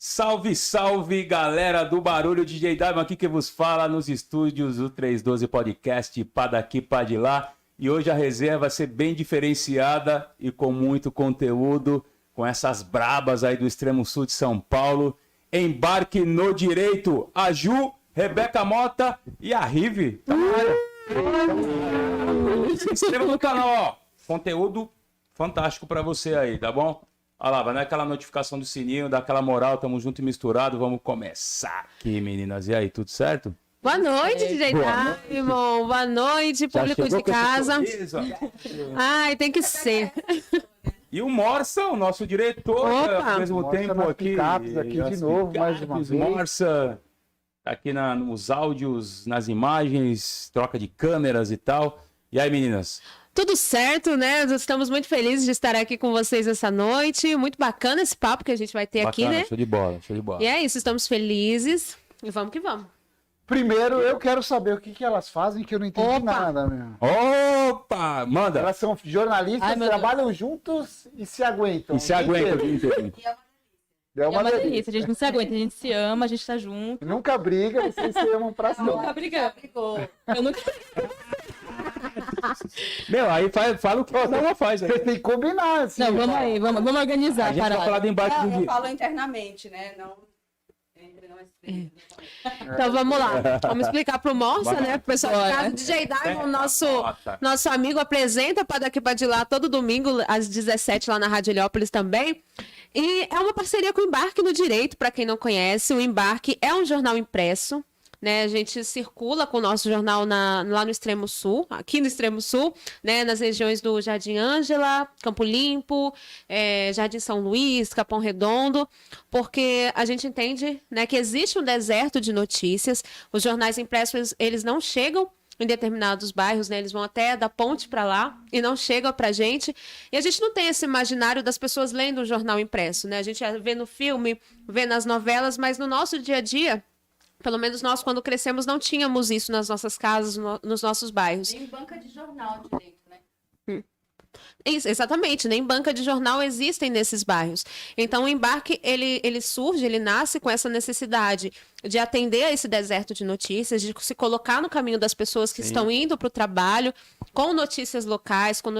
Salve, salve, galera do Barulho, DJ Diamond aqui que vos fala nos estúdios do 312 Podcast, pá daqui, pá de lá. E hoje a resenha vai ser bem diferenciada e com muito conteúdo, com essas brabas aí do extremo sul de São Paulo. Embarque no direito, a Ju, Rebeca Mota e a Rive. Tá na área. Se inscreva no canal, ó. Conteúdo fantástico pra você aí, tá bom? Olha lá, vai dar aquela notificação do sininho, dá aquela moral, tamo junto e misturado. Vamos começar aqui, meninas. E aí, tudo certo? Boa noite, DJ Diamond. Boa noite, público de casa. Ai, tem que ser. E o Morsa, o nosso diretor, ao mesmo Morsa tempo aqui de novo, mais uma vez. Morsa, aqui nos áudios, nas imagens, troca de câmeras e tal. E aí, meninas? Tudo certo, né? Estamos muito felizes de estar aqui com vocês essa noite. Muito bacana esse papo que a gente vai ter aqui, né? Show de bola, show de bola. E é isso, estamos felizes. E vamos que vamos. Primeiro, eu quero saber o que elas fazem, que eu não entendi nada, meu. Opa, manda! Elas são jornalistas, trabalham juntos e se aguentam. E se aguenta, É uma delícia. A gente não se aguenta, a gente se ama, a gente tá junto. Nunca briga, vocês se amam pra cima. Nunca brigou. Eu nunca... Meu, aí fala o que cada uma faz. Aí. Você tem que combinar, assim. Não, vamos aí, vamos organizar. A gente vai falar do embarque do Eu dia. falo internamente, né? Não entre nós três. Então vamos lá. Vamos explicar pro Morsa, né? Pro pessoal de casa. DJ Diamond, nosso amigo, apresenta para daqui para de lá todo domingo, às 17 lá na Rádio Heliópolis também. E é uma parceria com o Embarque no Direito, para quem não conhece. O Embarque é um jornal impresso. Né, a gente circula com o nosso jornal lá no Extremo Sul, aqui no Extremo Sul, né, nas regiões do Jardim Ângela, Campo Limpo, Jardim São Luís, Capão Redondo, porque a gente entende, né, que existe um deserto de notícias. Os jornais impressos, eles não chegam em determinados bairros, né, eles vão até da ponte para lá e não chegam para a gente. E a gente não tem esse imaginário das pessoas lendo o jornal impresso. Né? A gente vê no filme, vê nas novelas, mas no nosso dia a dia, pelo menos nós, quando crescemos, não tínhamos isso nas nossas casas, nos nossos bairros. Tem banca de jornal direito, né? Isso, exatamente, nem banca de jornal existem nesses bairros. Então, o Embarque, ele surge, ele nasce com essa necessidade de atender a esse deserto de notícias, de se colocar no caminho das pessoas que estão indo para o trabalho, com notícias locais, com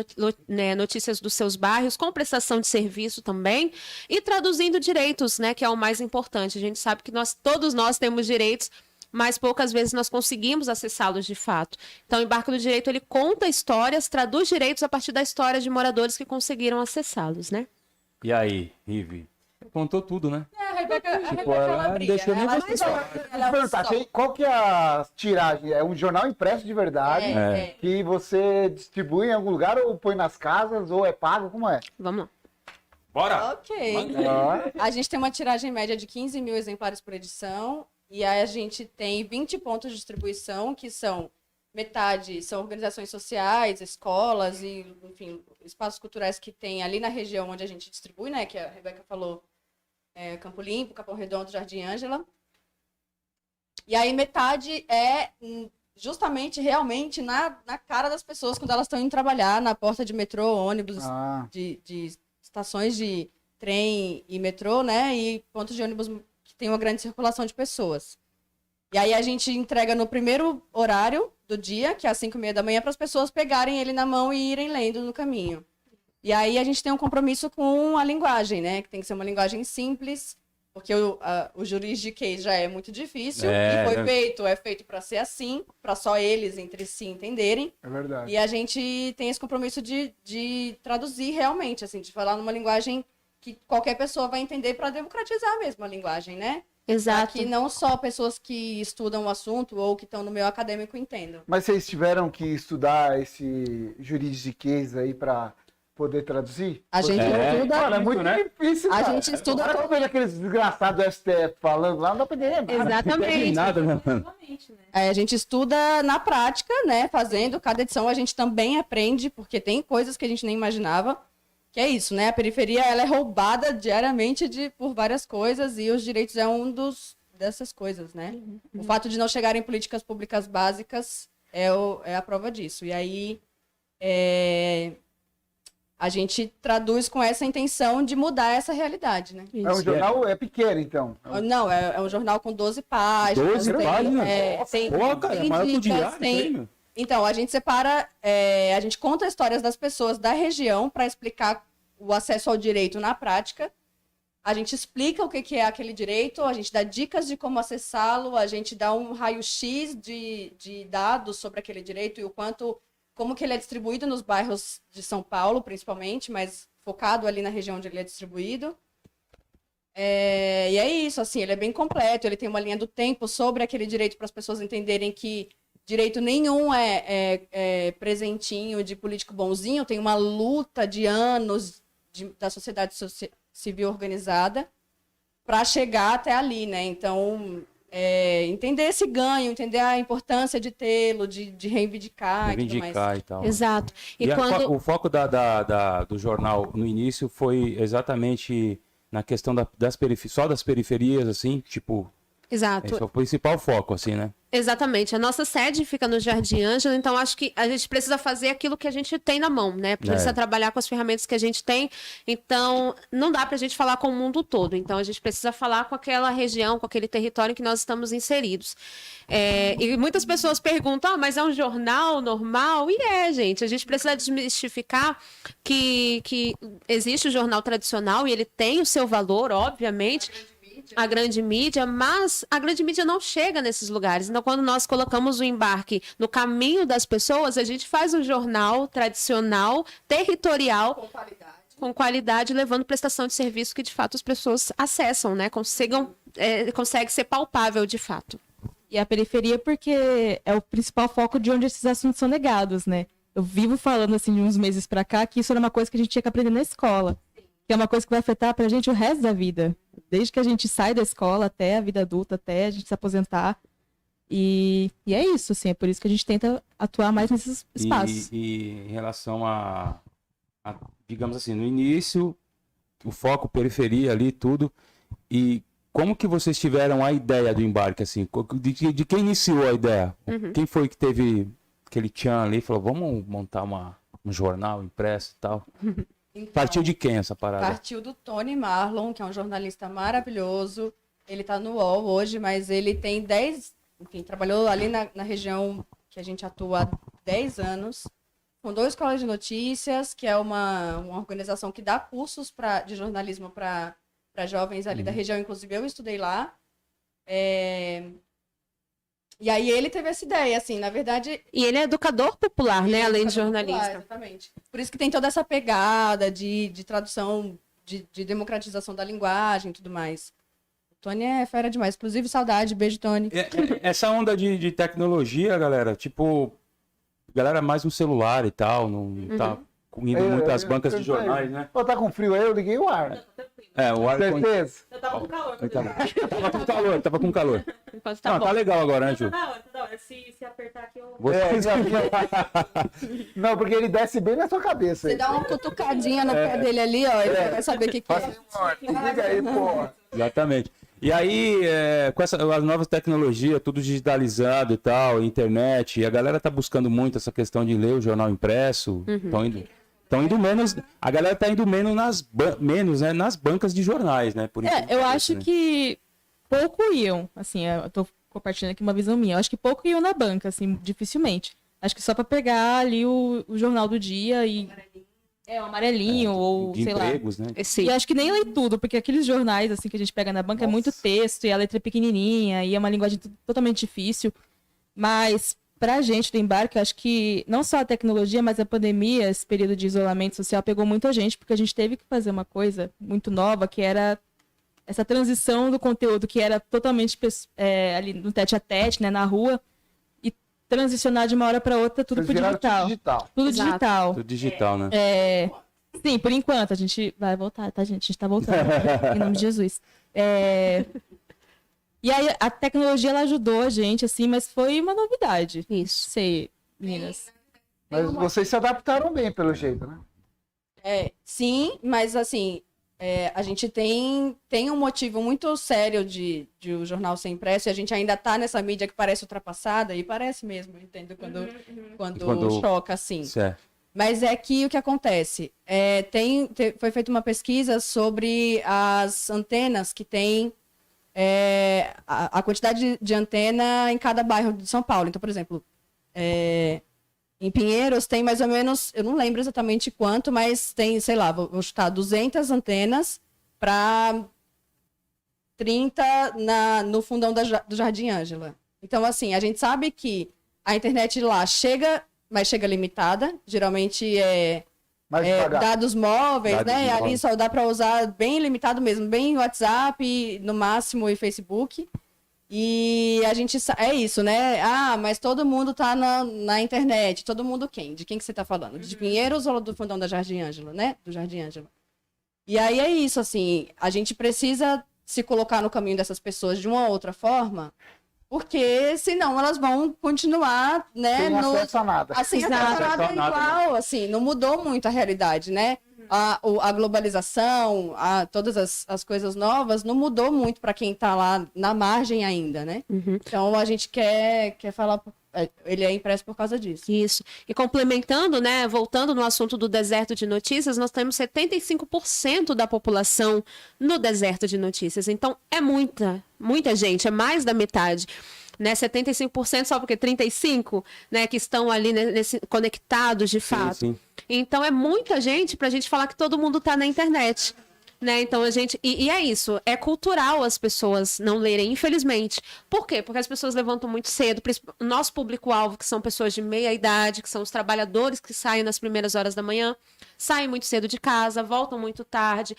notícias dos seus bairros, com prestação de serviço também, e traduzindo direitos, né, que é o mais importante. A gente sabe que todos nós temos direitos, mas poucas vezes nós conseguimos acessá-los de fato. Então, o Embarque do Direito, ele conta histórias, traduz direitos a partir da história de moradores que conseguiram acessá-los, né? E aí, Rive? Contou tudo, né? A Rebeca ela ela briga, deixou né? nem Ela você só- ela Perguntar, só- qual que é a tiragem? É um jornal impresso de verdade, É. que você distribui em algum lugar ou põe nas casas ou é pago? Como é? Vamos lá. Bora! Ok. Ah, A gente tem uma tiragem média de 15 mil exemplares por edição. E aí a gente tem 20 pontos de distribuição, que são metade são organizações sociais, escolas e, enfim, espaços culturais que tem ali na região onde a gente distribui, né? Que a Rebeca falou, Campo Limpo, Capão Redondo, Jardim Ângela. E aí metade é justamente, realmente, na cara das pessoas quando elas estão indo trabalhar, na porta de metrô, ônibus, de estações de trem e metrô, né? E pontos de ônibus que tem uma grande circulação de pessoas. E aí a gente entrega no primeiro horário do dia, que é às 5h30 da manhã, para as pessoas pegarem ele na mão e irem lendo no caminho. E aí a gente tem um compromisso com a linguagem, né? Que tem que ser uma linguagem simples, porque o juridiquês já é muito difícil. E é feito para ser assim, para só eles entre si entenderem. é verdade. E a gente tem esse compromisso de traduzir realmente, assim, de falar numa linguagem que qualquer pessoa vai entender para democratizar mesmo a linguagem, né? Exato. Para que não só pessoas que estudam o assunto ou que estão no meio acadêmico entendam. Mas vocês tiveram que estudar esse juridiquês aí para poder traduzir? A gente estuda... Mano, é muito difícil, A cara. gente estuda... Agora eu vejo aqueles desgraçados do STF falando lá, não dá pra entender nada. Exatamente. Nada, né, mano? a gente estuda na prática, né? Fazendo cada edição, a gente também aprende, porque tem coisas que a gente nem imaginava. Que é isso, né? A periferia, ela é roubada diariamente por várias coisas e os direitos é dessas coisas, né? O fato de não chegarem políticas públicas básicas é a prova disso. E aí, a gente traduz com essa intenção de mudar essa realidade, né? É um jornal pequeno, então. Não, é um jornal com 12 páginas. 12 páginas? Tem, Pô, cara, é maior que o dicas, diário, tem- isso aí, meu. Então, a gente separa, a gente conta histórias das pessoas da região para explicar o acesso ao direito na prática. A gente explica o que é aquele direito, a gente dá dicas de como acessá-lo, a gente dá um raio-x de dados sobre aquele direito e como que ele é distribuído nos bairros de São Paulo, principalmente, mas focado ali na região onde ele é distribuído. E é isso, assim, ele é bem completo, ele tem uma linha do tempo sobre aquele direito para as pessoas entenderem que direito nenhum é presentinho de político bonzinho, tem uma luta de anos da sociedade civil organizada para chegar até ali, né? Então, entender esse ganho, entender a importância de tê-lo, de reivindicar, e tudo mais. Reivindicar e tal. Exato. E E quando... o foco do jornal no início foi exatamente na questão só das periferias, assim, tipo, Exato. esse é o principal foco, assim, né? Exatamente. A nossa sede fica no Jardim Ângela, então acho que a gente precisa fazer aquilo que a gente tem na mão, né? Precisa trabalhar com as ferramentas que a gente tem. Então, não dá pra gente falar com o mundo todo. Então, a gente precisa falar com aquela região, com aquele território em que nós estamos inseridos. E muitas pessoas perguntam, mas é um jornal normal? E gente. A gente precisa desmistificar que existe o jornal tradicional e ele tem o seu valor, obviamente. A grande mídia, mas a grande mídia não chega nesses lugares. Então, quando nós colocamos o embarque no caminho das pessoas, a gente faz um jornal tradicional, territorial, com qualidade, levando prestação de serviço que, de fato, as pessoas acessam, né? Consegue ser palpável, de fato. E a periferia porque é o principal foco de onde esses assuntos são negados, né? Eu vivo falando, assim, de uns meses pra cá, que isso era uma coisa que a gente tinha que aprender na escola. Que é uma coisa que vai afetar pra gente o resto da vida. Desde que a gente sai da escola até a vida adulta, até a gente se aposentar. E é isso, assim, é por isso que a gente tenta atuar mais nesses espaços. E em relação digamos assim, no início, o foco, periferia ali, tudo. E como que vocês tiveram a ideia do embarque, assim? De quem iniciou a ideia? Quem foi que teve aquele tchan ali e falou, vamos montar um jornal impresso e tal? Então, Partiu de quem essa parada? Partiu do Tony Marlon, que é um jornalista maravilhoso. Ele está no UOL hoje, mas ele tem trabalhou ali na região que a gente atua há 10 anos. Fundou a Escola de Notícias, que é uma organização que dá cursos de jornalismo para jovens ali da região. Inclusive, eu estudei lá. E aí ele teve essa ideia, assim, na verdade... E ele é educador popular, né? Além de jornalista. Popular, exatamente. Por isso que tem toda essa pegada de tradução, de democratização da linguagem e tudo mais. O Tony é fera demais. Inclusive, saudade. Beijo, Tony. Essa onda de tecnologia, galera, tipo, galera mais no celular e tal, não tá indo muito às bancas de jornais, né? Pô, tá com frio aí? Eu liguei o ar. O ar... Certeza? Eu tava com calor. Tava com calor. Enquanto tá bom. Tá legal agora, né, Ju? Tá da hora. Se apertar aqui, eu... Não, porque ele desce bem na sua cabeça. Você Aí. dá uma cutucadinha no pé dele ali, ó, ele vai saber o que é. Liga aí, pô. Exatamente. E aí, com as novas tecnologias, tudo digitalizado e tal, internet, e a galera tá buscando muito essa questão de ler o jornal impresso, estão indo menos, a galera tá indo menos nas bancas de jornais, né? Por incrível que eu pareça, acho né? que pouco iam, assim, eu tô compartilhando aqui uma visão minha, eu acho que pouco iam na banca, assim, dificilmente. Acho que só pra pegar ali o jornal do dia e... o amarelinho, ou de sei empregos, lá. né? Sim. E acho que nem lê tudo, porque aqueles jornais, assim, que a gente pega na banca é muito texto, e a letra é pequenininha, e é uma linguagem totalmente difícil. Mas, pra gente do embarque, eu acho que não só a tecnologia, mas a pandemia, esse período de isolamento social, pegou muita gente, porque a gente teve que fazer uma coisa muito nova, que era essa transição do conteúdo, que era totalmente ali no tete-a-tete, né, na rua, e transicionar de uma hora para outra tudo Vocês pro viraram digital. tudo digital. Tudo Exato. digital. Tudo digital, né? Sim, por enquanto. A gente vai voltar, tá, gente? A gente tá voltando. Em nome de Jesus. E aí, a tecnologia, ela ajudou a gente, assim, mas foi uma novidade. Isso. Sei, meninas. Mas vocês se adaptaram bem, pelo jeito, né? Sim, mas assim, a gente tem um motivo muito sério de o jornal ser impresso e a gente ainda tá nessa mídia que parece ultrapassada, e parece mesmo, eu entendo quando Quando- choca, assim. Certo. Mas é que o que acontece? Foi feita uma pesquisa sobre as antenas que tem a quantidade de antena em cada bairro de São Paulo. Então, por exemplo, em Pinheiros tem mais ou menos, eu não lembro exatamente quanto, mas tem, sei lá, vou chutar 200 antenas para 30 no fundão do Jardim Ângela. Então, assim, a gente sabe que a internet lá chega, mas chega limitada. Geralmente dados móveis, né? Ali só dá para usar bem limitado mesmo, bem WhatsApp, no máximo, e Facebook. E a gente é isso, né? Ah, mas todo mundo tá na internet. Todo mundo quem? De quem que você tá falando? De Pinheiros ou do fundão da Jardim Ângela, né? Do Jardim Ângela. E aí é isso, assim, a gente precisa se colocar no caminho dessas pessoas de uma outra forma, porque senão elas vão continuar, né? Sem acesso a nada. Assim, nada igual, assim, não mudou muito a realidade, né? A globalização, todas as coisas novas, não mudou muito para quem está lá na margem ainda, né? Uhum. Então a gente quer falar, ele é impresso por causa disso. Isso. E complementando, né, voltando no assunto do deserto de notícias, nós temos 75% da população no deserto de notícias. Então é muita gente, é mais da metade. Né, 75% só porque 35%, né, que estão ali conectados de fato. Sim. Então é muita gente para a gente falar que todo mundo está na internet. Né? Então a gente. E é isso, é cultural as pessoas não lerem, infelizmente. Por quê? Porque as pessoas levantam muito cedo. O nosso público-alvo, que são pessoas de meia idade, que são os trabalhadores que saem nas primeiras horas da manhã, saem muito cedo de casa, voltam muito tarde,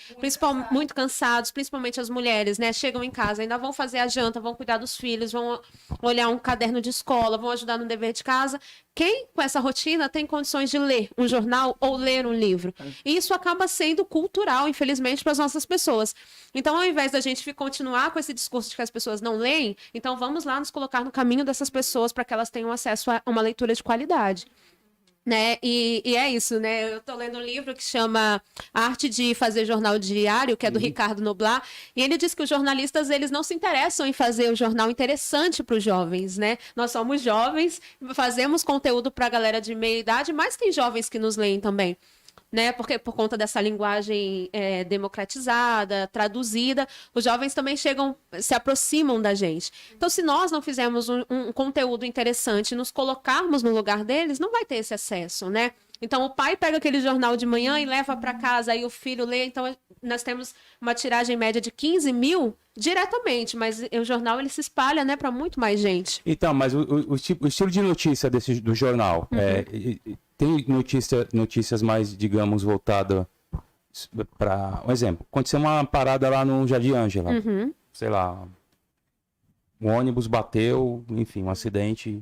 muito cansados, principalmente as mulheres, né? Chegam em casa, ainda vão fazer a janta, vão cuidar dos filhos, vão olhar um caderno de escola, vão ajudar no dever de casa. Quem, com essa rotina, tem condições de ler um jornal ou ler um livro? E isso acaba sendo cultural, infelizmente, para as nossas pessoas. Então, ao invés da gente continuar com esse discurso de que as pessoas não leem, então vamos lá nos colocar no caminho dessas pessoas para que elas tenham acesso a uma leitura de qualidade. Né? E é isso, né? Eu tô lendo um livro que chama A Arte de Fazer Jornal Diário, que é do Ricardo Noblar, e ele diz que os jornalistas, eles não se interessam em fazer um jornal interessante para os jovens, né? Nós somos jovens, fazemos conteúdo para a galera de meia idade, mas tem jovens que nos leem também. Né? Porque por conta dessa linguagem democratizada, traduzida, os jovens também se aproximam da gente. Então, se nós não fizermos um conteúdo interessante, nos colocarmos no lugar deles, não vai ter esse acesso, né? Então, o pai pega aquele jornal de manhã e leva para casa, aí o filho lê. Então, nós temos uma tiragem média de 15 mil diretamente, mas o jornal ele se espalha, né, para muito mais gente. Então, mas o estilo de notícia do jornal, tem notícias mais, digamos, voltadas para... Um exemplo, aconteceu uma parada lá no Jardim Ângela, sei lá, um ônibus bateu, enfim, um acidente...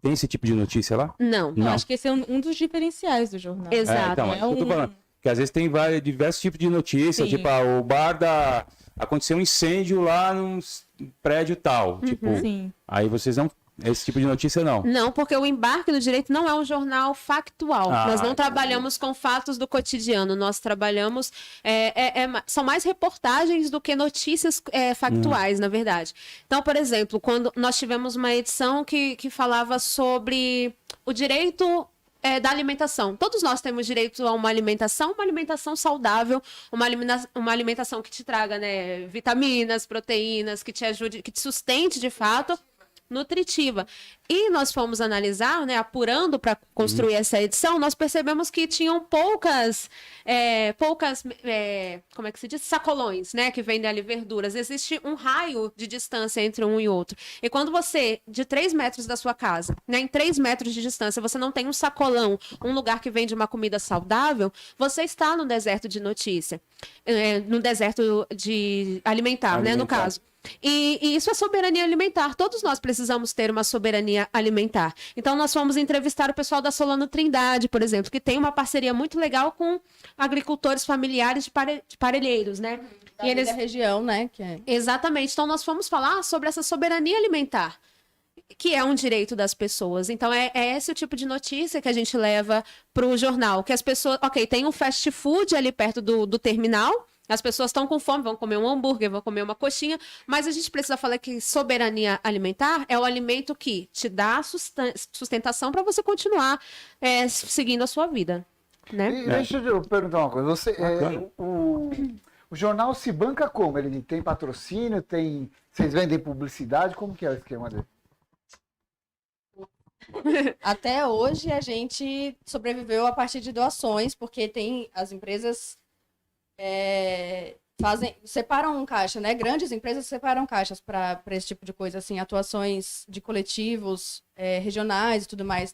Tem esse tipo de notícia lá? Não. Eu acho que esse é um dos diferenciais do jornal. Exato. Então, eu tô falando, que às vezes tem diversos tipos de notícia, Sim. tipo, o bar aconteceu um incêndio lá num prédio tal, tipo, Sim. aí vocês não... Esse tipo de notícia não. Não, porque o Embarque do Direito não é um jornal factual. Nós não trabalhamos com fatos do cotidiano. Nós trabalhamos... são mais reportagens do que notícias factuais, na verdade. Então, por exemplo, quando nós tivemos uma edição que falava sobre o direito... da alimentação. Todos nós temos direito a uma alimentação saudável, uma alimentação que te traga, né, vitaminas, proteínas, que te ajude, que te sustente de fato, nutritiva. E nós fomos analisar, né, apurando para construir essa edição, nós percebemos que tinham poucas, como é que se diz? Sacolões, né, que vendem ali verduras. Existe um raio de distância entre um e outro. E quando você, de 3 metros da sua casa, né, em 3 metros de distância, você não tem um sacolão, um lugar que vende uma comida saudável, você está no deserto de notícia. No deserto de alimentar, né, no caso. E isso é soberania alimentar. Todos nós precisamos ter uma soberania alimentar. Então, nós fomos entrevistar o pessoal da Solano Trindade, por exemplo, que tem uma parceria muito legal com agricultores familiares de Parelheiros, né? Da região, né? Exatamente. Então, nós fomos falar sobre essa soberania alimentar, que é um direito das pessoas. Então, é esse o tipo de notícia que a gente leva para o jornal. Que as pessoas... Ok, tem um fast food ali perto do terminal, As pessoas estão com fome, vão comer um hambúrguer, vão comer uma coxinha, mas a gente precisa falar que soberania alimentar é o alimento que te dá sustentação para você continuar seguindo a sua vida, né? E deixa eu perguntar uma coisa. O jornal se banca como? Ele tem patrocínio? Vocês vendem publicidade? Como que é o esquema dele? Até hoje a gente sobreviveu a partir de doações, porque as empresas separam um caixa, né? Grandes empresas separam caixas para esse tipo de coisa, assim, atuações de coletivos regionais e tudo mais.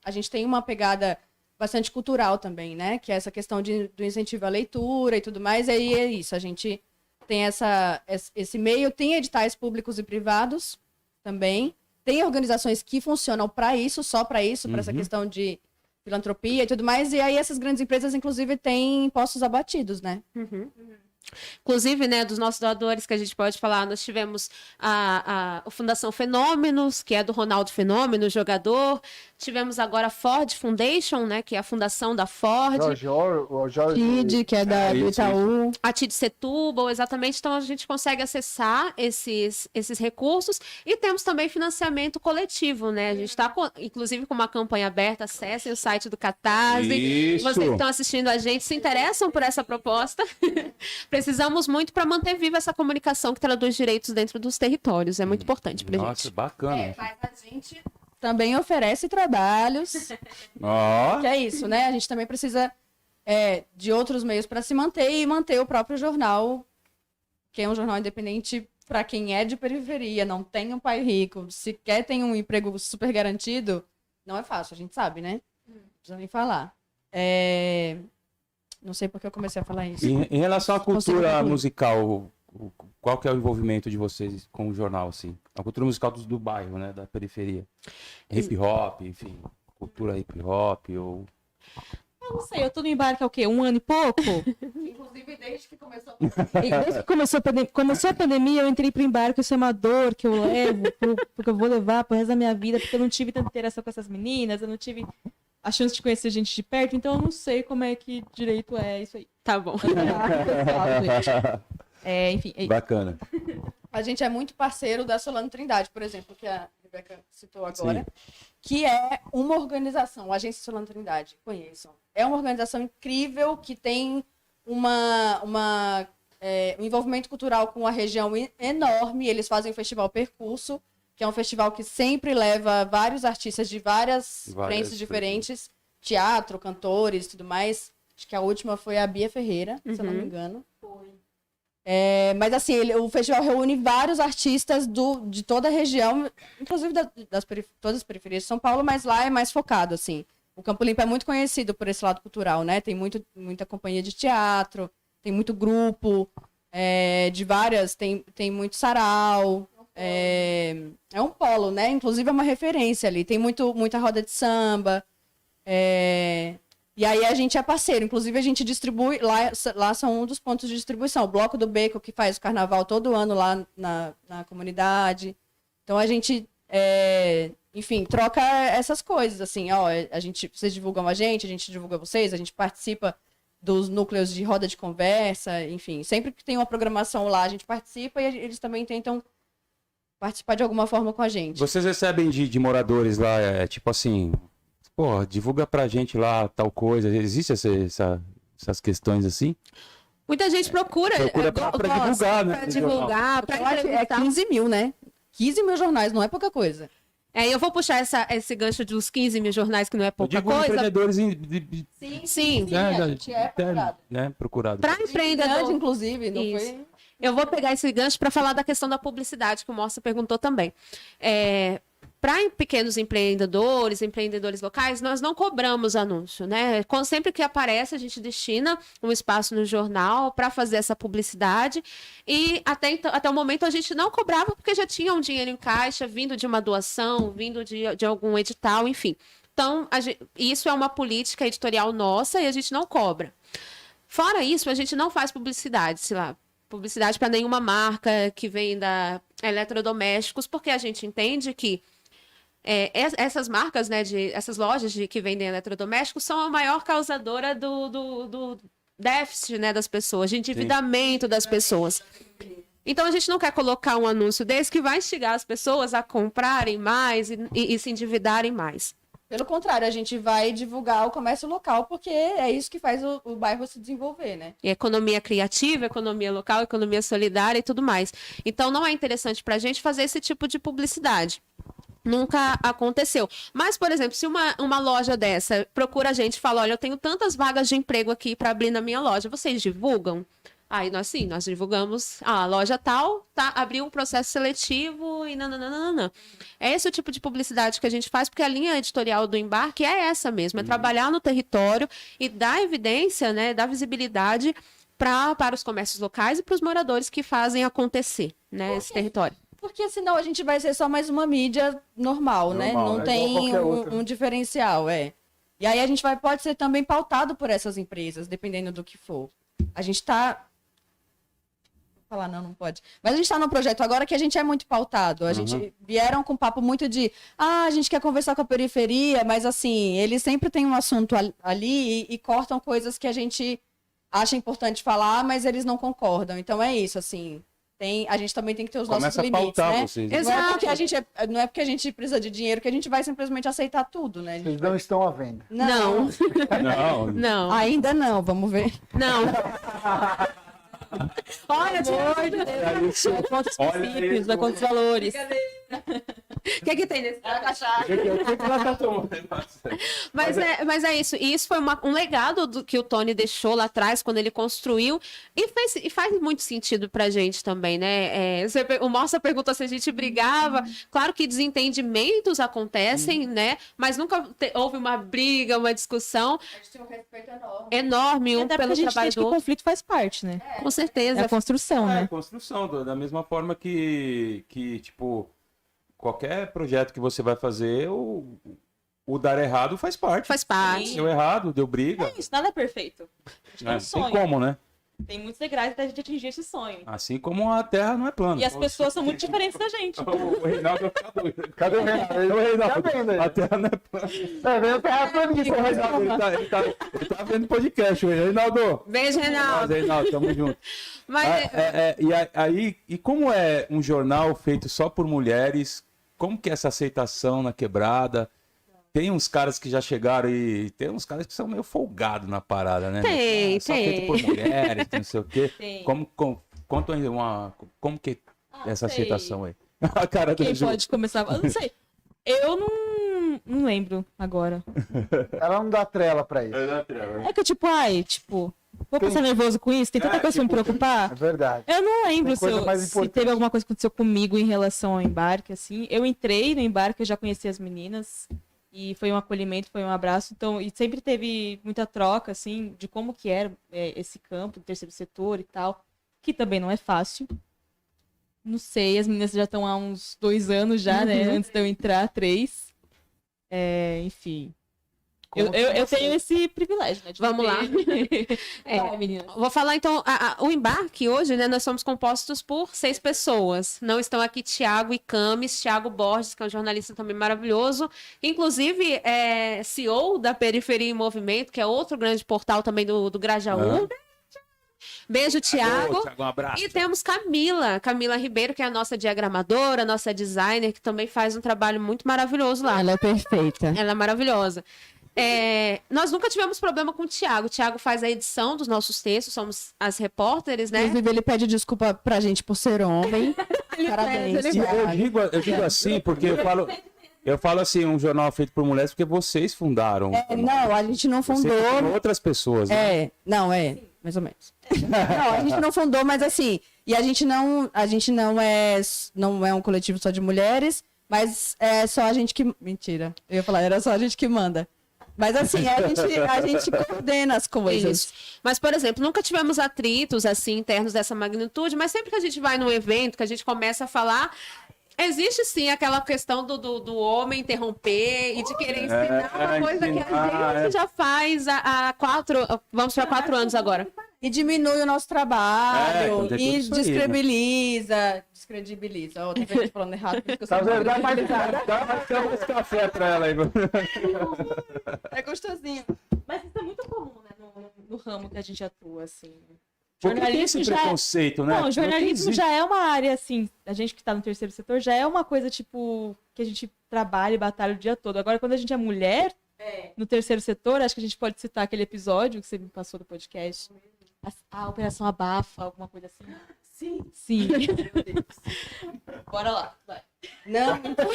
A gente tem uma pegada bastante cultural também, né? Que é essa questão do incentivo à leitura e tudo mais. E aí é isso, a gente tem esse meio, tem editais públicos e privados também. Tem organizações que funcionam para isso, só para isso, para essa questão de filantropia e tudo mais. E aí essas grandes empresas, inclusive, têm impostos abatidos, né? Inclusive, né, dos nossos doadores que a gente pode falar, nós tivemos a Fundação Fenômenos, que é do Ronaldo Fenômeno, jogador. Tivemos agora a Ford Foundation, né, que é a fundação da Ford. Jorge Kid, que é do Itaú. A TID Setúbal, exatamente. Então, a gente consegue acessar esses recursos. E temos também financiamento coletivo, né? A gente está, inclusive, com uma campanha aberta. Acessem o site do Catarse. Isso. Vocês que estão assistindo a gente, se interessam por essa proposta. Precisamos muito para manter viva essa comunicação que traduz direitos dentro dos territórios. É muito importante para a Nossa, gente. bacana. Mas a gente também oferece trabalhos. Ó, Que é isso, né? A gente também precisa de outros meios para se manter e manter o próprio jornal, que é um jornal independente para quem é de periferia, não tem um pai rico, sequer tem um emprego super garantido, não é fácil, a gente sabe, né? Não precisa nem falar. Não sei porque eu comecei a falar isso. em relação à Consigo cultura concluir. musical, qual que é o envolvimento de vocês com o jornal, assim? A cultura musical do bairro, né? Da periferia. Hip hop, enfim. Cultura hip hop ou... Eu não sei, eu tô no embarque há o quê? 1 ano e pouco? Inclusive, desde que começou E desde que começou a pandemia, eu entrei pro embarque, isso é uma dor que eu levo, porque eu vou levar pro resto da minha vida, porque eu não tive tanta interação com essas meninas, eu não tive a chance de conhecer gente de perto, então eu não sei como é que direito é isso aí. Tá bom. Enfim, é isso. Bacana. A gente é muito parceiro da Solano Trindade, por exemplo, que a Rebeca citou agora, que é uma organização, a Agência Solano Trindade, conheçam. É uma organização incrível que tem um envolvimento cultural com a região enorme. Eles fazem o Festival Percurso, que é um festival que sempre leva vários artistas de várias frentes diferentes, teatro, cantores e tudo mais. Acho que a última foi a Bia Ferreira, se eu não me engano. Mas assim, o festival reúne vários artistas de toda a região, inclusive todas as periferias de São Paulo, mas lá é mais focado, assim. O Campo Limpo é muito conhecido por esse lado cultural, né? Tem muita companhia de teatro, tem muito grupo, de várias, tem muito sarau. É um polo, né? Inclusive é uma referência ali. Tem muita roda de samba. E aí a gente é parceiro. Inclusive a gente distribui, lá são um dos pontos de distribuição. O Bloco do Beco, que faz o carnaval todo ano lá na comunidade. Então a gente, enfim, troca essas coisas, assim, ó, vocês divulgam a gente divulga vocês, a gente participa dos núcleos de roda de conversa, enfim. Sempre que tem uma programação lá, a gente participa e eles também tentam participar de alguma forma com a gente. Vocês recebem de moradores lá, tipo assim, pô, divulga pra gente lá tal coisa. Existe essas questões assim? Muita gente procura pra divulgar, né? Pra divulgar, pra entrevistar. 15 mil, né? 15 mil jornais, não é pouca coisa. Eu vou puxar esse gancho dos 15 mil jornais, que não é Eu pouca digo coisa. empreendedores Sim. a gente é procurado. né, procurado. Para Grande, empreendedor. inclusive, não Isso. foi... Eu vou pegar esse gancho para falar da questão da publicidade, que o Moça perguntou também. Para pequenos empreendedores locais, nós não cobramos anúncio, né? Sempre que aparece, a gente destina um espaço no jornal para fazer essa publicidade. E até o momento a gente não cobrava, porque já tinha um dinheiro em caixa, vindo de uma doação, vindo de algum edital, enfim. Então, isso é uma política editorial nossa e a gente não cobra. Fora isso, a gente não faz publicidade, sei lá, publicidade para nenhuma marca que venda eletrodomésticos, porque a gente entende que essas marcas, né, essas lojas que vendem eletrodomésticos são a maior causadora déficit, né, das pessoas, de endividamento das pessoas. Então a gente não quer colocar um anúncio desse que vai instigar as pessoas a comprarem mais e se endividarem mais. Pelo contrário, a gente vai divulgar o comércio local, porque é isso que faz o bairro se desenvolver, né? E economia criativa, economia local, economia solidária e tudo mais. Então não é interessante para a gente fazer esse tipo de publicidade. Nunca aconteceu. Mas, por exemplo, se uma loja dessa procura a gente e fala, olha, eu tenho tantas vagas de emprego aqui para abrir na minha loja, vocês divulgam? Aí nós divulgamos, a loja tal, abriu um processo seletivo e nananana. É esse o tipo de publicidade que a gente faz, porque a linha editorial do Embarque é essa mesmo, é trabalhar no território e dar evidência, né, dar visibilidade para os comércios locais e para os moradores que fazem acontecer, né, esse território. Porque senão a gente vai ser só mais uma mídia normal, né? Não é tem igual qualquer outra. um diferencial, E aí a gente pode ser também pautado por essas empresas, dependendo do que for. A gente tá... falar, não pode. Mas a gente está num projeto agora que a gente é muito pautado. A gente vieram com papo muito de a gente quer conversar com a periferia, mas assim, eles sempre têm um assunto ali e cortam coisas que a gente acha importante falar, mas eles não concordam. Então é isso, assim. A gente também tem que ter os nossos limites, pautar né? vocês. Exato. Não é porque a gente precisa de dinheiro que a gente vai simplesmente aceitar tudo, né? Vocês não estão à venda. Não. Não. Ainda não, vamos ver. Não. Olha, Amor de Deus, vai contra os princípios, vai contra os valores. o que tem nesse cachaça? O que ela tá tomando? Mas é isso. E isso foi um legado que o Tony deixou lá atrás, quando ele construiu. E faz muito sentido pra gente também, né? O Moça perguntou se a gente brigava. Claro que desentendimentos acontecem, né? Mas nunca houve uma briga, uma discussão. A gente tem um respeito enorme. Enorme, Até pelo porque a gente trabalho entende que do o outro. conflito faz parte, né? Com É certeza. a construção, né? Construção, da mesma forma que, tipo, qualquer projeto que você vai fazer, o dar errado faz parte. Faz parte. Deu errado, deu briga. É isso, nada é perfeito. A gente tem um Tem sonho. como, né? Tem muitos degraus até a gente atingir esse sonho. Assim como a Terra não é plana. E as pessoas são muito diferentes da gente. O Reinaldo vai ficar doido. Cadê o Renato? O Reinaldo, Tá vendo aí? a Terra não é plana. Tá vendo? Tá falando disso. O Reinaldo, ele tá vendo podcast, Reinaldo. Beijo, Reinaldo. Reinaldo, tamo junto. Mas E como é um jornal feito só por mulheres, como que é essa aceitação na quebrada? Tem uns caras que já chegaram e tem uns caras que são meio folgados na parada, né? Tem, Só tem. feito por mulheres, não sei o quê. Tem. Conta como que é essa sei. aceitação aí? A cara do Quem Ju. pode começar? Eu não sei. Eu não lembro agora. Ela não dá trela pra isso. É que vou passar nervoso com isso? Tem tanta coisa pra me preocupar? É verdade. Eu não lembro Tem coisa mais se importante. teve alguma coisa que aconteceu comigo em relação ao embarque, assim. Eu entrei no embarque, eu já conheci as meninas. E foi um acolhimento, foi um abraço. Então, e sempre teve muita troca, assim, de como que era esse campo, do terceiro setor e tal. Que também não é fácil. Não sei, as meninas já estão há uns 2 anos já, né? Antes de eu entrar, 3. Enfim. Eu tenho esse privilégio, né? de Vamos lá. ter- Vai, meninas. Vou falar então, o embarque hoje, né, nós somos compostos por 6 pessoas. Não estão aqui Tiago e Camis, Tiago Borges, que é um jornalista também maravilhoso, inclusive é CEO da Periferia em Movimento, que é outro grande portal também do Grajaú. Beijo, Tiago. Thiago, um abraço. E temos Camila Ribeiro, que é a nossa diagramadora, nossa designer, que também faz um trabalho muito maravilhoso lá. Ela é perfeita. Ela é maravilhosa. Nós nunca tivemos problema com o Thiago. O Thiago faz a edição dos nossos textos, somos as repórteres, né? Inclusive, ele pede desculpa pra gente por ser homem. Parabéns. ele E eu digo assim porque eu falo assim, um jornal feito por mulheres porque vocês fundaram. Não, a gente não Você fundou. com outras pessoas, né? Mais ou menos. Não, a gente não fundou, mas assim, e a gente não é um coletivo só de mulheres, mas é só a gente que... Mentira, eu ia falar, era só a gente que manda. Mas assim, a gente coordena as coisas. Isso. Mas, por exemplo, nunca tivemos atritos assim internos dessa magnitude, mas sempre que a gente vai num evento, que a gente começa a falar, existe sim aquela questão do homem interromper e de querer ensinar uma coisa que a gente já faz há 4, vamos para 4 anos agora. E diminui o nosso trabalho, tem tudo e isso aí, descredibiliza. Ó, tô falando errado. Por isso que eu Tá sou vendo? Dá mais Dá mais café pra ela aí. É gostosinho. Mas isso é muito comum, né? no ramo que a gente atua, assim. Porque tem esse preconceito, né? Não, jornalismo Não já é uma área, assim, a gente que está no terceiro setor já é uma coisa, tipo, que a gente trabalha e batalha o dia todo. Agora, quando a gente é mulher, no terceiro setor, acho que a gente pode citar aquele episódio que você me passou do podcast. A Operação Abafa, alguma coisa assim. Sim. Meu Deus. Bora lá, vai. Não, então,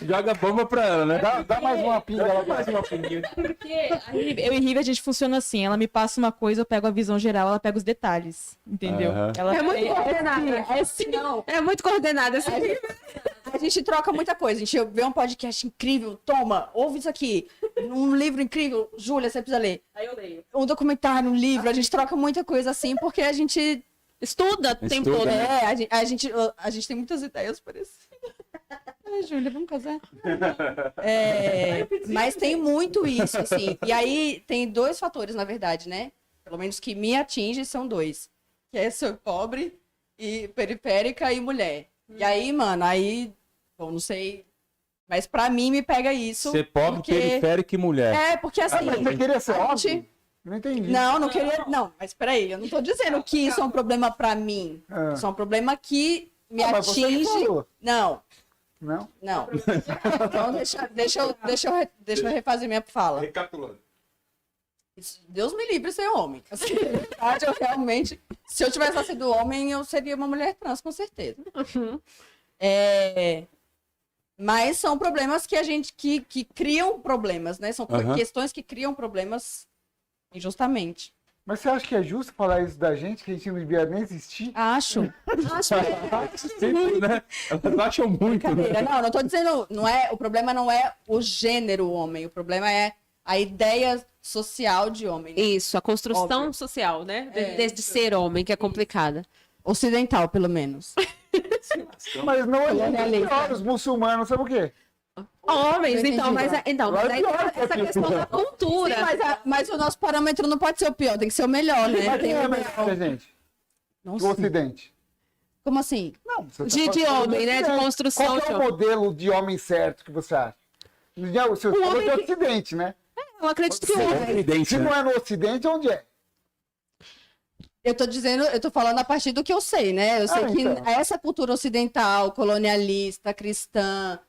Joga bomba pra ela, né? Dá mais uma pinga lá. mais uma pinguinha. Porque eu e Rive, a gente funciona assim, ela me passa uma coisa, eu pego a visão geral, ela pega os detalhes, entendeu? Aham. Ela, É muito coordenada. não. É muito coordenada essa A gente troca muita coisa. A gente vê um podcast incrível, toma, ouve isso aqui. Um livro incrível, Júlia, você precisa ler. Aí eu leio. Um documentário, um livro, a gente troca muita coisa assim, porque a gente estuda o tempo Estuda, todo. né? a gente tem muitas ideias parecidas. Ai, Júlia, vamos casar? Mas tem muito isso, assim. E aí tem dois fatores, na verdade, né? Pelo menos que me atinge são dois. Que é ser pobre e periférica e mulher. E aí, mano, bom, não sei. Mas pra mim me pega isso. Ser pobre, porque... periférico e mulher. É, porque assim. Mas você queria ser a gente- óbvio? Não entendi. Não queria. Não, mas peraí, eu não tô dizendo que isso é um problema pra mim. Ah. Isso é um problema que me Mas você que atinge. falou. Não. Não? Então deixa eu refazer minha fala. Recapitulando. Deus me livre ser homem. Assim, na verdade, eu realmente. Se eu tivesse nascido homem, eu seria uma mulher trans, com certeza. Mas são problemas que a gente. que criam problemas, né? São Aham. questões que criam problemas injustamente. Mas você acha que é justo falar isso da gente, que a gente não devia nem existir? Acho. Sempre, né? Elas acham muito, né? Brincadeira. Não tô dizendo. O problema não é o gênero homem. O problema é a ideia social de homem. Isso, a construção Óbvio. social, né? É, Desde ser homem, que é complicada. Ocidental, pelo menos. Mas não é Colonialista. pior, os muçulmanos, sabe o quê? Homens, entendi. então, mas Claro aí que é, essa questão da cultura. Sim, mas o nosso parâmetro não pode ser o pior, tem que ser o melhor, né? Mas quem Tem é o melhor que a gente? Não Do sei. Ocidente. Como assim? Não, você tá De falando homem, do né? De Ocidente. construção Qual que de é o homem. modelo de homem certo que você acha? O seu falou homem do que- Ocidente, né? Eu acredito que o É homem. evidente, Se né? não é no Ocidente, onde é? Eu tô falando a partir do que eu sei, né? Eu sei que então. essa cultura ocidental, colonialista, cristã,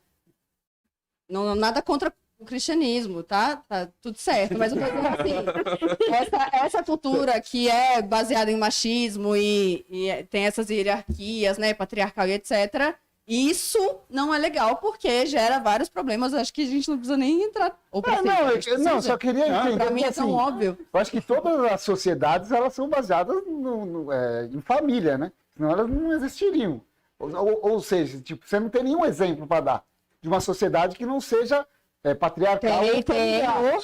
nada contra o cristianismo, tá? Tá tudo certo, mas eu tô dizendo assim, essa cultura que é baseada em machismo e tem essas hierarquias, né, patriarcal e etc., isso não é legal porque gera vários problemas, acho que a gente não precisa nem entrar. Ou precisa, a gente Não, precisa. só queria entender. Pra mim é assim, tão óbvio. eu acho que todas as sociedades elas são baseadas em família, né? Senão elas não existiriam. Ou seja, tipo, você não tem nenhum exemplo para dar de uma sociedade que não seja patriarcal. ou familiar.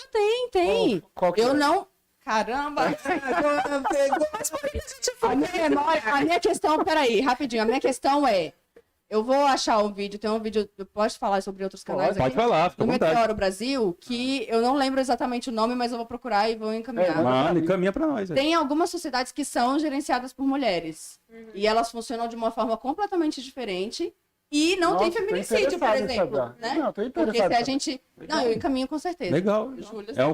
Tem. Qual que Eu é? não. Caramba! A minha questão, peraí, rapidinho. A minha questão é: eu vou achar um vídeo, tem um vídeo, eu posso falar sobre outros canais Pode aqui? falar, fica à No vontade. Meteoro Brasil, que eu não lembro exatamente o nome, mas eu vou procurar e vou encaminhar. Mano, encaminha pra nós. Tem algumas sociedades que são gerenciadas por mulheres. E elas funcionam de uma forma completamente diferente. E não Nossa, tem tô feminicídio, por interessado em exemplo. saber. Né? Não, tô Porque interessado se a em gente. Não, eu encaminho com certeza. Legal. Júlia, Mas É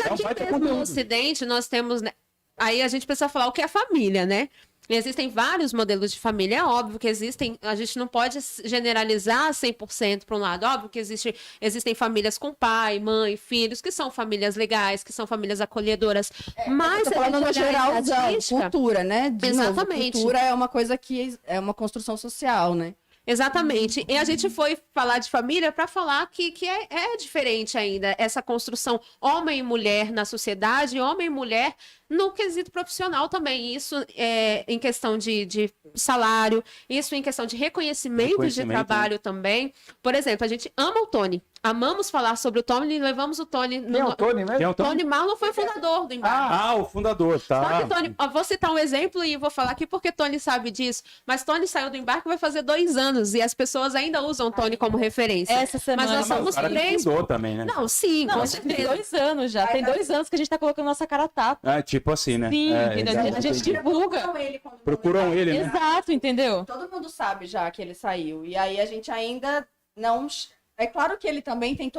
um aqui baita mesmo no conteúdo. Ocidente, nós temos. Né, aí a gente precisa falar o que é família, né? E existem vários modelos de família. É óbvio que existem. A gente não pode generalizar 100% para um lado. Óbvio que existem famílias com pai, mãe, filhos, que são famílias legais, que são famílias acolhedoras. Mas Tô falando no geralzão, estatística- cultura, né? De novo, Exatamente. cultura é uma coisa que é uma construção social, né? Exatamente. E a gente foi falar de família para falar que é diferente ainda essa construção homem e mulher na sociedade, homem e mulher no quesito profissional também. Isso em questão de salário, isso em questão de reconhecimento de trabalho também. Por exemplo, a gente ama o Tony. Amamos falar sobre o Tony e levamos o Tony. Quem é o Tony mesmo? Quem é o Tony? Tony Marlon foi o fundador do Embarque. Ah, o fundador, Só tá. que Tony, ó, vou citar um exemplo e vou falar aqui porque Tony sabe disso. Mas Tony saiu do embarque vai fazer 2 anos e as pessoas ainda usam Tony como referência. Essa semana. Mas nós Mas o somos cara que 3. fundou também, né? Não, sim, Não, com tem certeza. 2 anos já. Tem 2 anos que a gente tá colocando nossa cara a tapa. Ah, tipo assim, né? Sim, É, entendeu? exato, A gente entendi. divulga. Procuram ele, né? Exato, entendeu? Todo mundo sabe já que ele saiu. E aí a gente ainda não. É claro que ele também tem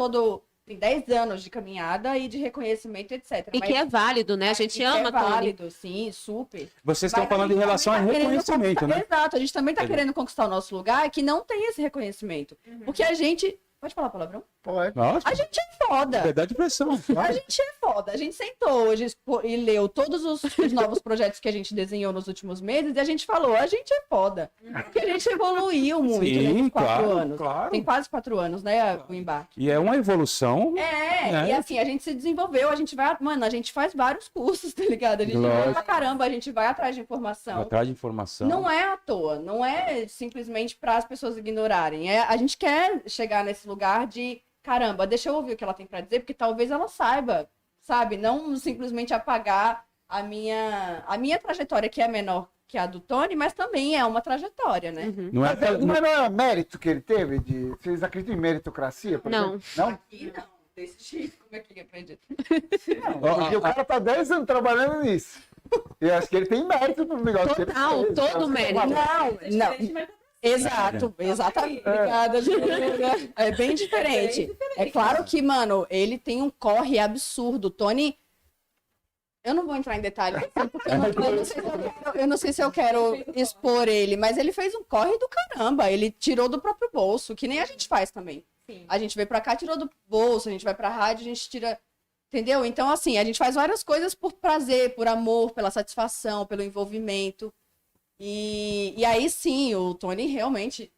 tem 10 anos de caminhada e de reconhecimento, etc. E que é válido, né? A gente ama, é Tony. válido, sim, super. Vocês estão Mas falando em a gente relação a também tá querendo reconhecimento, né? Exato, a gente também tá querendo conquistar o nosso lugar que não tem esse reconhecimento. Porque a gente... Pode falar palavrão? Pode. Nossa, A gente é foda. verdade de pressão. A gente é foda. A gente sentou hoje e leu todos os novos projetos que a gente desenhou nos últimos meses e a gente falou, a gente é foda. Porque a gente evoluiu muito Sim, nesses 4 claro, anos. claro. Tem quase 4 anos, né, o embarque. E é uma evolução. E assim, a gente se desenvolveu, a gente vai... Mano, a gente faz vários cursos, tá ligado? A gente vai Lógico. pra caramba, a gente vai atrás de informação. Atrás de informação. Não é à toa, não é simplesmente para as pessoas ignorarem. A gente quer chegar nesse lugar de, caramba, deixa eu ouvir o que ela tem para dizer, porque talvez ela saiba, sabe? Não simplesmente apagar a minha trajetória, que é menor que a do Tony, mas também é uma trajetória, né? Não é, Mas não é mérito que ele teve? Vocês acreditam em meritocracia? Por Não. exemplo? Não? Aqui não, desse jeito, como é que acredita? Porque o cara tá 10 anos trabalhando nisso. E eu acho que ele tem mérito no negócio que ele Total, fez. todo Então, mérito. Não. Exato, exatamente. Obrigada, Júlia. É bem diferente. É claro que, mano, ele tem um corre absurdo. O Tony, eu não vou entrar em detalhes, assim, porque eu não sei se eu quero expor ele, mas ele fez um corre do caramba. Ele tirou do próprio bolso, que nem a gente faz também. Sim. A gente veio pra cá, tirou do bolso, a gente vai pra rádio, a gente tira... Entendeu? Então, assim, a gente faz várias coisas por prazer, por amor, pela satisfação, pelo envolvimento. E aí sim, o Tony realmente.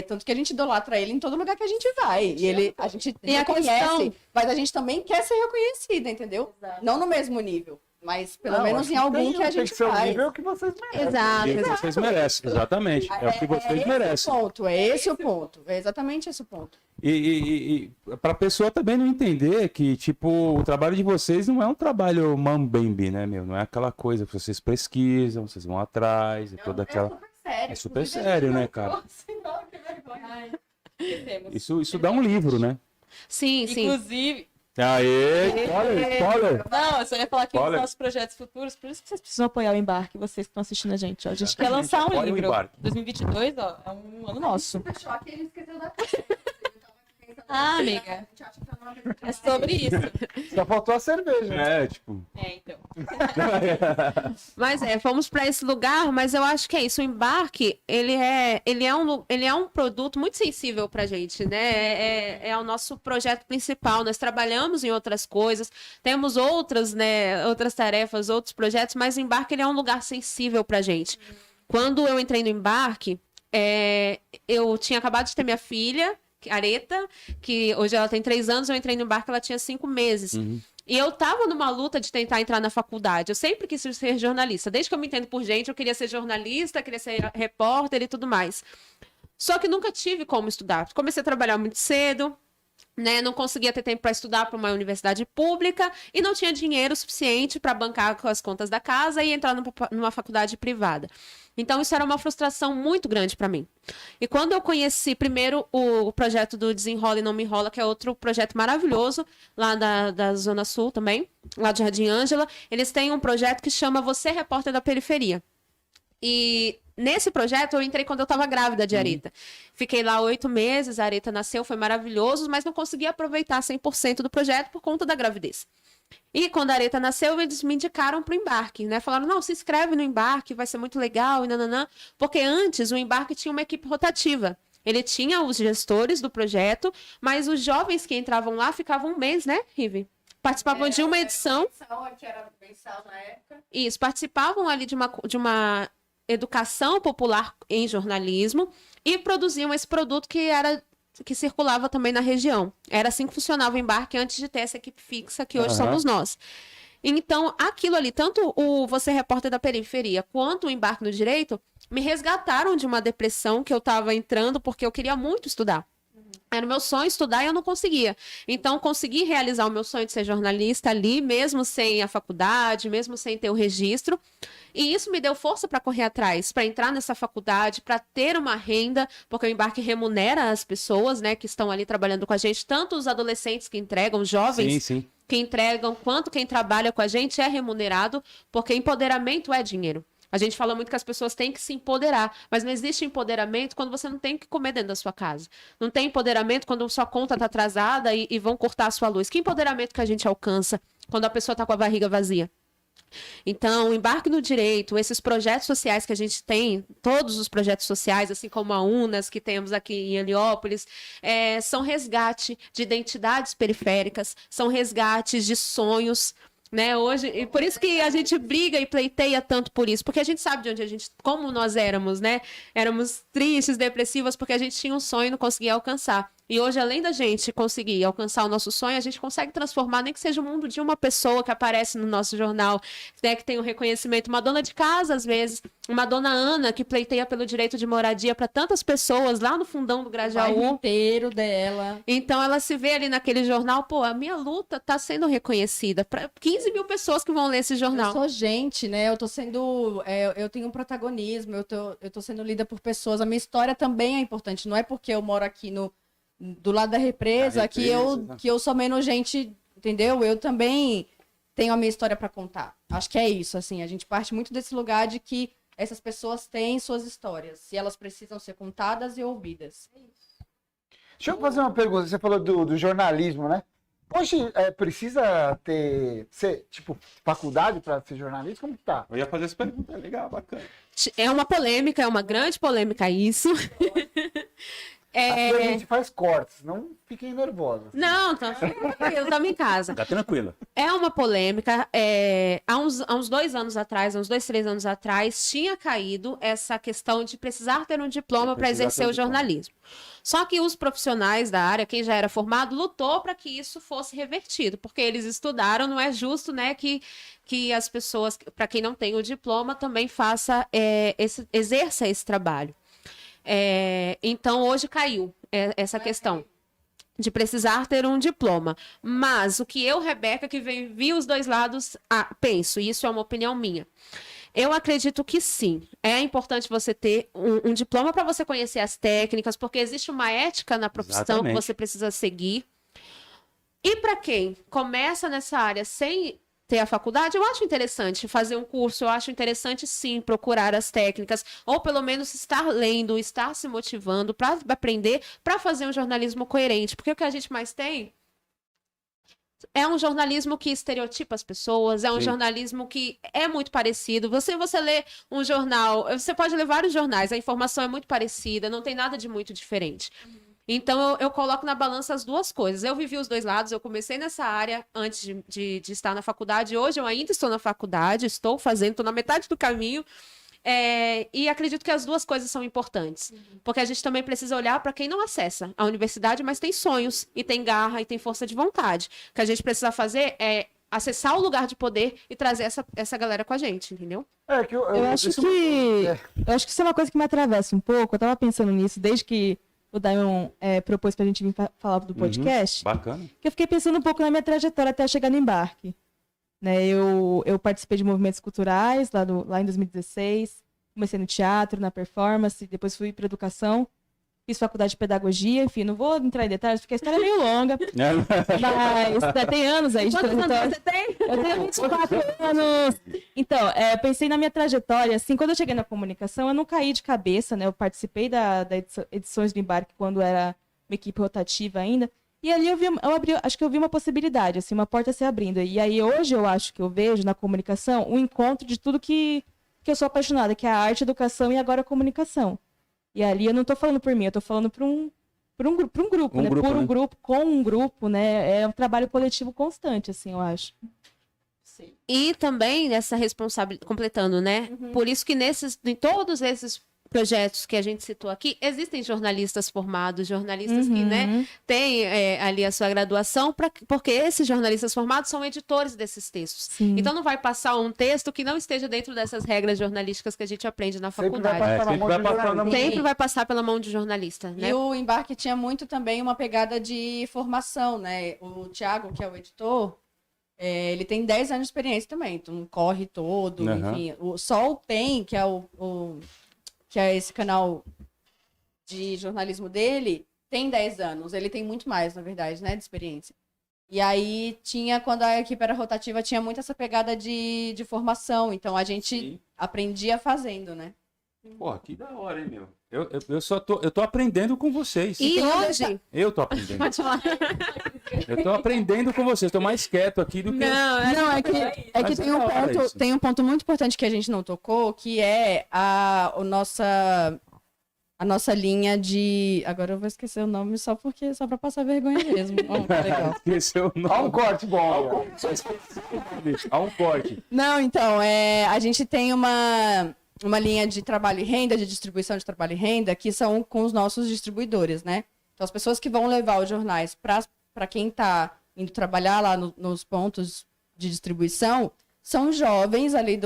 Tanto que a gente idolatra ele em todo lugar que a gente vai. A gente E a reconhece, questão- mas a gente também quer ser reconhecida, entendeu? Não no mesmo nível, mas pelo Não, menos acho em algum tem que a que gente ser o faz. nível que vocês merecem. Exato. E vocês merecem, exatamente. É o que vocês esse merecem. o ponto, é esse o ponto. É exatamente esse o ponto. E pra pessoa também não entender que, tipo, o trabalho de vocês não é um trabalho mambembe, né, meu? Não é aquela coisa que vocês pesquisam, vocês vão atrás, e toda aquela... super sério. É super Inclusive, a sério, gente né, não cara? trouxe, não, que vergonha. Esquecemos. Isso dá um livro, né? Sim, sim. Inclusive, Aê, spoiler! não, eu só ia falar aqui dos Olha. nossos projetos futuros, por isso que vocês precisam apoiar o embarque, vocês que estão assistindo a gente. Ó. A gente quer lançar um Apoia o livro. Embarque. 2022, ó, é um ano nosso. Fechou aqui, ele esqueceu da Ah, amiga, é sobre isso. Só faltou a cerveja. É, tipo... É, então. Mas fomos para esse lugar, mas eu acho que é isso. O embarque, ele é um produto muito sensível pra gente, né? É o nosso projeto principal. Nós trabalhamos em outras coisas, temos outras, né, outras tarefas, outros projetos, mas o embarque ele é um lugar sensível pra gente. Quando eu entrei no embarque, eu tinha acabado de ter minha filha, Areta, que hoje ela tem 3 anos, eu entrei no embarque, ela tinha 5 meses. E eu tava numa luta de tentar entrar na faculdade. Eu sempre quis ser jornalista. Desde que eu me entendo por gente, eu queria ser jornalista, queria ser repórter e tudo mais. Só que nunca tive como estudar. Comecei a trabalhar muito cedo, né? Não conseguia ter tempo para estudar para uma universidade pública e não tinha dinheiro suficiente para bancar com as contas da casa e entrar numa faculdade privada. Então, isso era uma frustração muito grande para mim. E quando eu conheci primeiro o projeto do Desenrola e Não Me Enrola, que é outro projeto maravilhoso, lá da Zona Sul também, lá de Jardim Ângela, eles têm um projeto que chama Você Repórter da Periferia. E nesse projeto eu entrei quando eu estava grávida de Areta. Fiquei lá 8 meses, a Areta nasceu, foi maravilhoso, mas não consegui aproveitar 100% do projeto por conta da gravidez. E quando a Areta nasceu, eles me indicaram para o embarque, né? Falaram, não, se inscreve no embarque, vai ser muito legal, e nananã. Porque antes o embarque tinha uma equipe rotativa. Ele tinha os gestores do projeto, mas os jovens que entravam lá ficavam um mês, né, Rive? Participavam de uma edição. Que era mensal na época. Isso, participavam ali de uma educação popular em jornalismo e produziam esse produto que circulava também na região. Era assim que funcionava o embarque antes de ter essa equipe fixa que hoje somos nós. Então, aquilo ali, tanto o Você Repórter da Periferia quanto o Embarque no Direito, me resgataram de uma depressão que eu estava entrando porque eu queria muito estudar. Era o meu sonho estudar e eu não conseguia. Então, consegui realizar o meu sonho de ser jornalista ali, mesmo sem a faculdade, mesmo sem ter o registro. E isso me deu força para correr atrás, para entrar nessa faculdade, para ter uma renda, porque o embarque remunera as pessoas, né, que estão ali trabalhando com a gente, tanto os adolescentes que entregam, os jovens Sim. que entregam, quanto quem trabalha com a gente é remunerado, porque empoderamento é dinheiro. A gente fala muito que as pessoas têm que se empoderar, mas não existe empoderamento quando você não tem que comer dentro da sua casa. Não tem empoderamento quando sua conta está atrasada e vão cortar a sua luz. Que empoderamento que a gente alcança quando a pessoa está com a barriga vazia? Então, o Embarque no Direito, esses projetos sociais que a gente tem, todos os projetos sociais, assim como a UNAS, que temos aqui em Heliópolis, são resgate de identidades periféricas, são resgates de sonhos, né? Hoje, e por isso que a gente briga e pleiteia tanto por isso, porque a gente sabe de onde a gente, como nós éramos, né? Éramos tristes, depressivas, porque a gente tinha um sonho e não conseguia alcançar. E hoje, além da gente conseguir alcançar o nosso sonho, a gente consegue transformar, nem que seja o mundo de uma pessoa que aparece no nosso jornal, né, que tem um reconhecimento, uma dona de casa, às vezes, uma dona Ana, que pleiteia pelo direito de moradia para tantas pessoas lá no fundão do O Grajaú. bairro inteiro dela. Então, ela se vê ali naquele jornal, pô, a minha luta está sendo reconhecida para 15 mil pessoas que vão ler esse jornal. Eu sou gente, né? Eu tô sendo. Eu tenho um protagonismo, eu tô sendo lida por pessoas. A minha história também é importante. Não é porque eu moro aqui do lado da represa, que eu sou menos gente, entendeu? Eu também tenho a minha história para contar. Acho que é isso, assim. A gente parte muito desse lugar de que essas pessoas têm suas histórias e elas precisam ser contadas e ouvidas. Deixa eu fazer uma pergunta. Você falou do jornalismo, né? Hoje precisa ser tipo, faculdade para ser jornalista? Como que tá? Eu ia fazer essa pergunta, legal, bacana. É uma polêmica, é uma grande polêmica isso. Aqui a gente faz cortes, não fiquem nervosos. Não, tá tranquilo, estamos em casa. Tá tranquilo. É uma polêmica. Há uns 2 anos atrás, uns 2, 3 anos atrás, tinha caído essa questão de precisar ter um diploma para exercer o jornalismo. Só que os profissionais da área, quem já era formado, lutou para que isso fosse revertido, porque eles estudaram, não é justo, né, que as pessoas, para quem não tem o diploma, também exerça esse trabalho. Então, hoje caiu essa questão de precisar ter um diploma. Mas o que eu, Rebeca, que vi os dois lados, penso, e isso é uma opinião minha. Eu acredito que sim. É importante você ter um diploma para você conhecer as técnicas, porque existe uma ética na profissão. Exatamente. Que você precisa seguir. E para quem começa nessa área sem ter a faculdade, eu acho interessante fazer um curso, eu acho interessante sim procurar as técnicas, ou pelo menos estar lendo, estar se motivando para aprender, para fazer um jornalismo coerente, porque o que a gente mais tem é um jornalismo que estereotipa as pessoas, é um jornalismo que é muito parecido. Você lê um jornal, você pode ler vários jornais, a informação é muito parecida, não tem nada de muito diferente. Então, eu coloco na balança as duas coisas. Eu vivi os dois lados, eu comecei nessa área antes de estar na faculdade. Hoje eu ainda estou na faculdade, estou na metade do caminho. E acredito que as duas coisas são importantes. Porque a gente também precisa olhar para quem não acessa a universidade, mas tem sonhos, e tem garra, e tem força de vontade. O que a gente precisa fazer é acessar o lugar de poder e trazer essa galera com a gente, entendeu? Eu acho que isso é uma coisa que me atravessa um pouco. Eu tava pensando nisso desde que o Diamond propôs pra gente vir falar do podcast. Bacana. Que eu fiquei pensando um pouco na minha trajetória até chegar no Embarque. Né, eu participei de movimentos culturais lá em 2016. Comecei no teatro, na performance, depois fui para educação. Fiz faculdade de pedagogia, enfim, não vou entrar em detalhes porque a história é meio longa. Mas tem anos aí de trajetória. Quantos anos você tem? Eu tenho 24 anos. Então, eu pensei na minha trajetória, assim, quando eu cheguei na comunicação, eu não caí de cabeça, né? Eu participei da edições do Embarque quando era uma equipe rotativa ainda. E ali acho que eu vi uma possibilidade, assim, uma porta se abrindo. E aí hoje eu acho que eu vejo na comunicação um encontro de tudo que eu sou apaixonada, que é a arte, a educação e agora a comunicação. E ali eu não estou falando por mim, eu estou falando por um grupo, né? Por um grupo, com um grupo, né? É um trabalho coletivo constante, assim, eu acho. Sim. E também nessa responsabilidade, completando, né? Por isso que em todos esses projetos que a gente citou aqui, existem jornalistas formados, jornalistas que, né, têm ali a sua graduação, porque esses jornalistas formados são editores desses textos. Sim. Então não vai passar um texto que não esteja dentro dessas regras jornalísticas que a gente aprende na faculdade. Sempre vai passar pela mão de jornalista. Né? E o Embarque tinha muito também uma pegada de formação, né? O Thiago, que é o editor, ele tem 10 anos de experiência também, então corre todo, enfim. Só o PEN, que é esse canal de jornalismo dele, tem 10 anos. Ele tem muito mais, na verdade, né, de experiência. E aí quando a equipe era rotativa, tinha muito essa pegada de formação. Então a gente Sim. aprendia fazendo, né? Porra, que da hora, hein, meu? Eu tô aprendendo com vocês. E hoje. Eu tô aprendendo. Pode falar. Eu tô aprendendo com vocês. Tô mais quieto aqui do que. Não, é que Mas é da hora isso. tem um ponto muito importante que a gente não tocou, que é a nossa linha de... Agora eu vou esquecer o nome só pra passar vergonha mesmo. Oh, que legal. Esqueceu o Olha um nome. corte bom. Há um corte. Não, então, a gente tem uma linha de trabalho e renda, de distribuição de trabalho e renda, que são com os nossos distribuidores, né? Então, as pessoas que vão levar os jornais para quem está indo trabalhar lá nos pontos de distribuição são jovens ali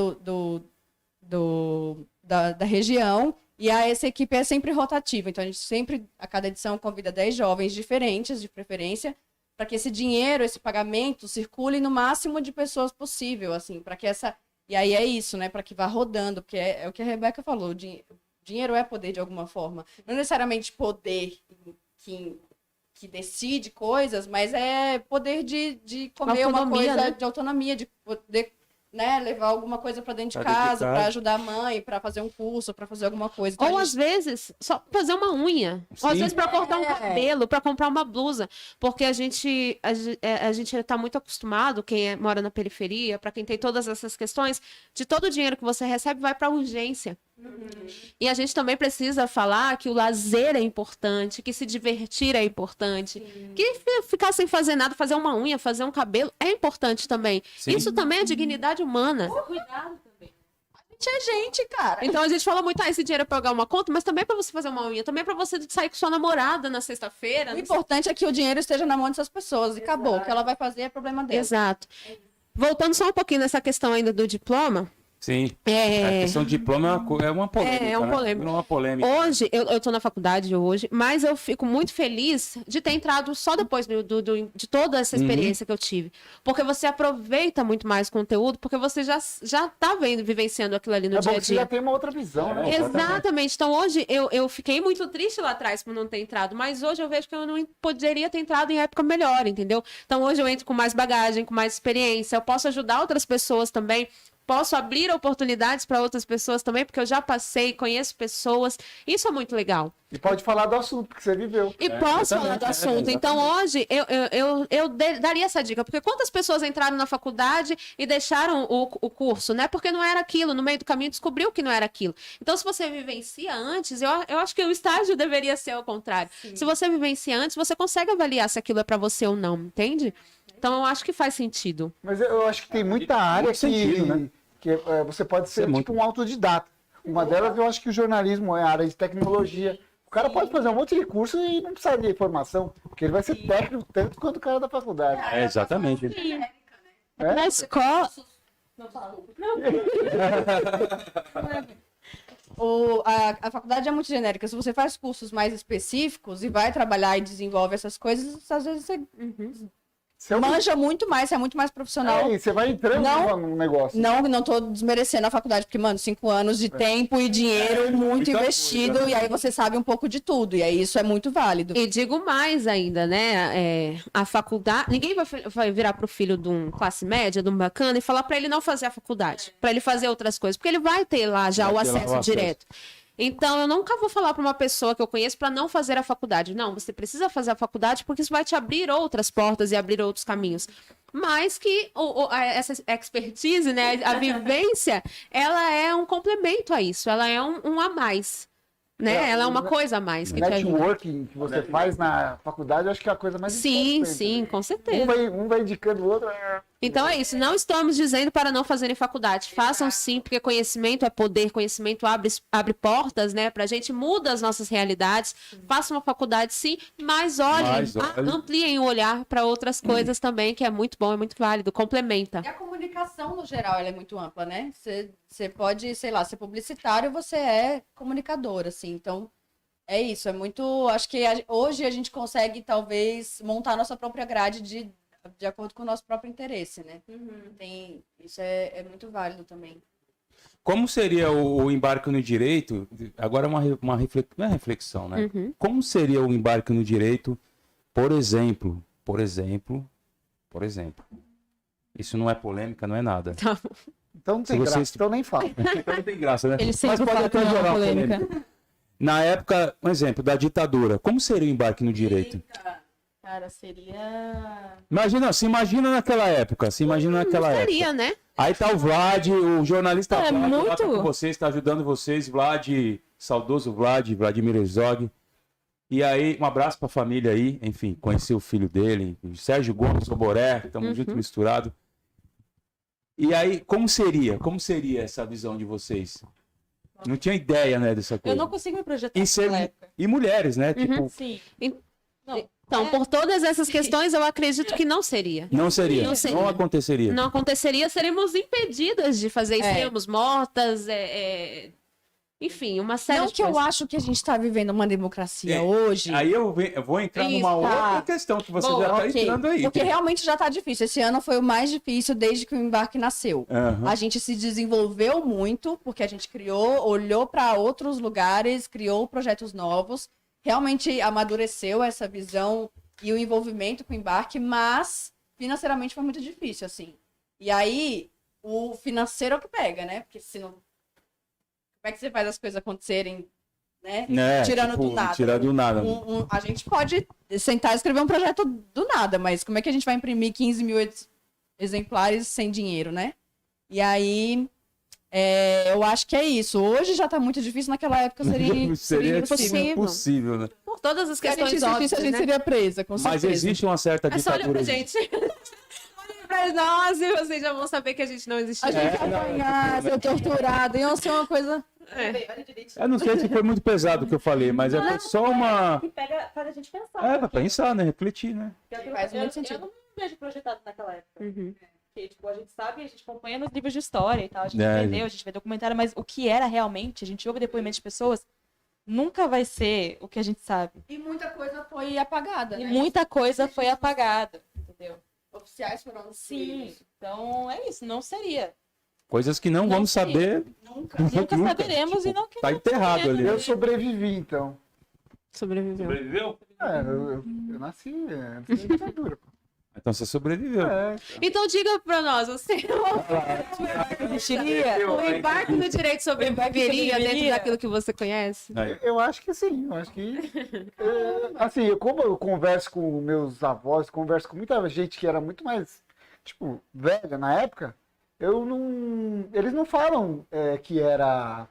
da região, e essa equipe é sempre rotativa. Então, a gente sempre, a cada edição, convida 10 jovens diferentes, de preferência, para que esse dinheiro, esse pagamento, circule no máximo de pessoas possível, assim, para que essa... E aí é isso, né, para que vá rodando, porque é o que a Rebeca falou, dinheiro é poder de alguma forma. Não necessariamente poder que decide coisas, mas é poder de comer Autonomia, uma coisa, né? de autonomia, de poder, né, levar alguma coisa para dentro de Pra dentro de casa, casa. para ajudar a mãe, para fazer um curso, para fazer alguma coisa. Então, Ou a às gente- vezes, só fazer uma unha. Ou às Sim. vezes para cortar um É. cabelo, para comprar uma blusa. Porque a gente tá muito acostumado, quem mora na periferia, para quem tem todas essas questões, de todo o dinheiro que você recebe vai para urgência. E a gente também precisa falar que o lazer é importante, que se divertir é importante, que ficar sem fazer nada, fazer uma unha, fazer um cabelo é importante também. Sim. Isso também é dignidade humana. A gente é gente, cara. Então a gente fala muito, esse dinheiro é pra pagar uma conta, mas também é pra você fazer uma unha, também é pra você sair com sua namorada na sexta-feira. O importante é que o dinheiro esteja na mão dessas pessoas. E acabou. O que ela vai fazer é problema dela. Exato. Voltando só um pouquinho nessa questão ainda do diploma. Sim. A questão de diploma é uma polêmica. É uma né? polêmica. Virou uma polêmica. Hoje, eu tô na faculdade hoje, mas eu fico muito feliz de ter entrado só depois de toda essa experiência que eu tive. Porque você aproveita muito mais conteúdo, porque você já tá vivenciando aquilo ali no É dia bom a que você já dia. tem uma outra visão, né? Exatamente. Então hoje eu fiquei muito triste lá atrás por não ter entrado, mas hoje eu vejo que eu não poderia ter entrado em época melhor, entendeu? Então hoje eu entro com mais bagagem, com mais experiência, eu posso ajudar outras pessoas também. Posso abrir oportunidades para outras pessoas também, porque eu já passei, conheço pessoas. Isso é muito legal. E pode falar do assunto que você viveu. E posso falar exatamente, do assunto. Então, hoje, eu daria essa dica. Porque quantas pessoas entraram na faculdade e deixaram o curso, né? Porque não era aquilo. No meio do caminho, descobriu que não era aquilo. Então, se você vivencia antes, eu acho que o estágio deveria ser ao contrário. Se você vivencia antes, você consegue avaliar se aquilo é para você ou não, entende? Então, eu acho que faz sentido. Mas eu acho que tem muita área muito sentido, né? que você pode ser é muito- tipo um autodidata. Uma delas eu acho que o jornalismo é a área de tecnologia. O cara pode fazer um monte de curso e não precisa de formação, porque ele vai ser técnico tanto quanto o cara da faculdade. É, exatamente. É? Na escola. A faculdade é muito genérica. Se você faz cursos mais específicos e vai trabalhar e desenvolve essas coisas, às vezes você Você é um- manja muito mais, você é muito mais profissional. e você vai entrando num negócio. Não tô desmerecendo a faculdade, porque, mano, 5 anos de tempo e dinheiro muito muita investido, coisa. e aí você sabe um pouco de tudo, e aí isso é muito válido. E digo mais ainda, né? A faculdade. Ninguém vai virar pro filho de um classe média, de um bacana, e falar para ele não fazer a faculdade, para ele fazer outras coisas, porque ele vai ter lá já Vai o ter lá o acesso acesso. direto. Então, eu nunca vou falar para uma pessoa que eu conheço para não fazer a faculdade. Não, você precisa fazer a faculdade porque isso vai te abrir outras portas e abrir outros caminhos. Mas que essa expertise, né, a vivência, ela é um complemento a isso. Ela é um a mais. Né? Ela é uma coisa a mais que te ajuda. Networking que você faz na faculdade, eu acho que é a coisa mais Sim, importante. sim, com certeza. Um vai indicando o outro. Então é isso, não estamos dizendo para não fazerem faculdade. Façam sim, porque conhecimento é poder, conhecimento abre portas, né? Pra gente, muda as nossas realidades. Façam uma faculdade sim, mas olhem, ampliem o olhar para outras coisas também, que é muito bom, é muito válido, complementa. E a comunicação, no geral, ela é muito ampla, né? Você pode, sei lá, ser publicitário, você é comunicador, assim. Então, é isso. É muito... Acho que hoje a gente consegue, talvez, montar a nossa própria grade de acordo com o nosso próprio interesse, né? Isso é muito válido também. Como seria o embarque no direito? Agora não é reflexão, né? Uhum. Como seria o embarque no direito, por exemplo, por exemplo. Isso não é polêmica, não é nada. Tá. Então não tem Se graça, vocês- então nem fala. Então não tem graça, né? Ele sempre Mas pode fala até que não é gerar uma polêmica. Na época, um exemplo, da ditadura, como seria o embarque no direito? Cara, seria... Se imagina naquela época, Seria, né? Aí tá o Vlad, o jornalista É, Vlad, lá muito. tá com vocês, tá ajudando vocês, Vlad, saudoso Vlad, Vladimir Herzog. E aí, um abraço pra família aí, enfim, conheci o filho dele, o Sérgio Gomes, o Boré, tamo junto misturado. E aí, como seria essa visão de vocês? Não tinha ideia, né, dessa Eu coisa. não consigo me projetar E, ser- naquela época. e mulheres, né, tipo, Sim. En- Não, Então, por todas essas questões, eu acredito que não seria. não seria, Não seria. não aconteceria. Não aconteceria, seremos impedidas de fazer isso, É. seremos mortas, enfim, uma série Não de que eu coisas. acho que a gente está vivendo uma democracia É, hoje. Aí eu vou entrar numa Isso, tá. outra questão que você Bom, já tá ok. entrando aí. Porque realmente já tá difícil. Esse ano foi o mais difícil desde que o embarque nasceu. Aham. A gente se desenvolveu muito, porque a gente olhou para outros lugares, criou projetos novos, realmente amadureceu essa visão e o envolvimento com o embarque, mas financeiramente foi muito difícil, assim. E aí, o financeiro é o que pega, né? Porque se não. Como é que você faz as coisas acontecerem, né? É, Tirando tipo, do nada. tirar do nada. A gente pode sentar e escrever um projeto do nada, mas como é que a gente vai imprimir 15 mil exemplares sem dinheiro, né? E aí, eu acho que é isso. Hoje já tá muito difícil, naquela época seria Seria impossível. impossível, né? Por todas as Se a gente questões existisse, a óbvias, gente né? seria presa, com Mas certeza. existe uma certa É só olhar pra ditadura. gente. Olhem pra nós e vocês já vão saber que a gente não existe. A gente não, apanhar, ser torturado, ia ser uma coisa... Eu não sei se foi muito pesado o que eu falei, mas é só uma. Que pega, faz a gente pensar. É, pra pensar, né? Refletir, né? Faz muito sentido. Eu não me vejo projetado naquela época. Uhum. Porque, tipo, a gente sabe, a gente acompanha nos livros de história e tal, a gente É, entendeu, a gente vê documentário, mas o que era realmente, a gente ouve depoimentos de pessoas, nunca vai ser o que a gente sabe. E muita coisa foi apagada, E né? muita coisa foi apagada, entendeu? Oficiais foram Sim, então é isso, não seria. Coisas que não Não vamos seria. saber. Nunca. Nunca saberemos Tipo, e não que tá não enterrado saberemos. ali. Eu sobrevivi, então. Sobreviveu. Sobreviveu? Eu nasci antes da ditadura. Pô. Então você sobreviveu. Então diga pra nós, você Existiria? o embarque no direito sobreviveria dentro daquilo que você conhece? Aí. Eu acho que sim, eu acho que. Assim, como eu converso com meus avós, converso com muita gente que era muito mais, tipo, velha na época, eles não falam que era.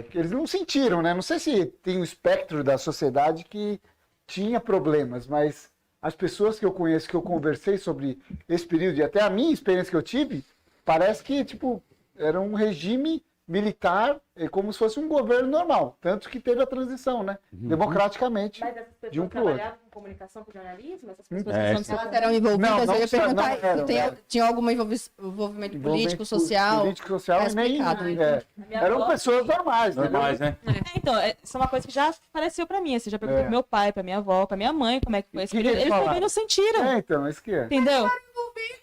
Que eles não sentiram, né? Não sei se tem um espectro da sociedade que tinha problemas, mas as pessoas que eu conheço, que eu conversei sobre esse período, e até a minha experiência que eu tive, parece que, tipo, era um regime militar, como se fosse um governo normal. Tanto que teve a transição, né? Democraticamente. Mas essas pessoas De um pro outro. trabalhavam com comunicação, com jornalismo? Essas pessoas É, que são do Elas seu eram envolvidas, Não, eu ia perguntar não eram, se não eram. tinha algum envolvimento político, social. Político, social, Tá nem. explicado, minha Eram avó- pessoas normais, né? Normais, né? Então, isso é uma coisa que já apareceu pra mim, assim, já perguntei É. pro meu pai, pra minha avó, pra minha mãe, como é que foi esse Que período. eles Eles também falaram? não sentiram, Então, isso que é. entendeu?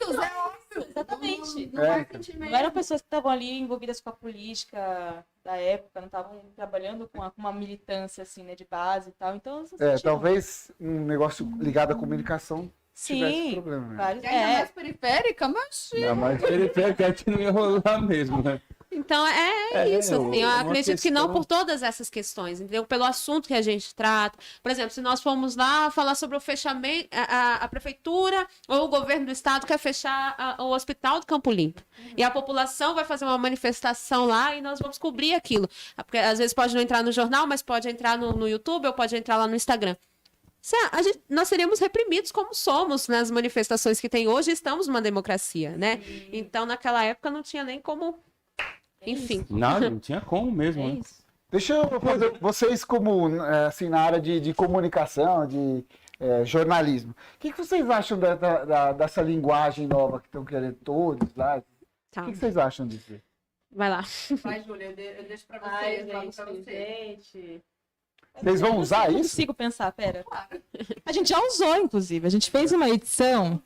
Exatamente. Exatamente. Não É, faz então. sentimento. Não eram pessoas que estavam ali envolvidas com a política da época, não estavam trabalhando com uma militância, assim, né, de base e tal, então eles não sentiram. Talvez um negócio ligado à comunicação tivesse Sim, problema. Né? vários, E ainda mais periférica, mas... Não, mas periférica que não ia rolar mesmo, né? Então isso, assim, eu uma acredito que não questão- por todas essas questões, entendeu? Pelo assunto que a gente trata. Por exemplo, se nós formos lá falar sobre o fechamento, a prefeitura ou o governo do estado quer fechar o hospital do Campo Limpo. E a população vai fazer uma manifestação lá e nós vamos cobrir aquilo. Porque às vezes pode não entrar no jornal, mas pode entrar no YouTube ou pode entrar lá no Instagram. Nós seríamos reprimidos como somos nas manifestações que tem hoje, estamos numa democracia, né? Então, naquela época, não tinha nem como... Enfim. Nada, não tinha como mesmo, É né? isso. Deixa eu fazer vocês como assim na área de comunicação, de jornalismo. O que vocês acham dessa linguagem nova que estão querendo todos lá? Tá. O que vocês acham disso? Vai lá. Vai, Júlia, eu deixo pra Ai, vocês. logo pra vocês. gente. Vocês vão usar Eu não isso? consigo pensar, pera. A gente já usou, inclusive. A gente fez uma edição,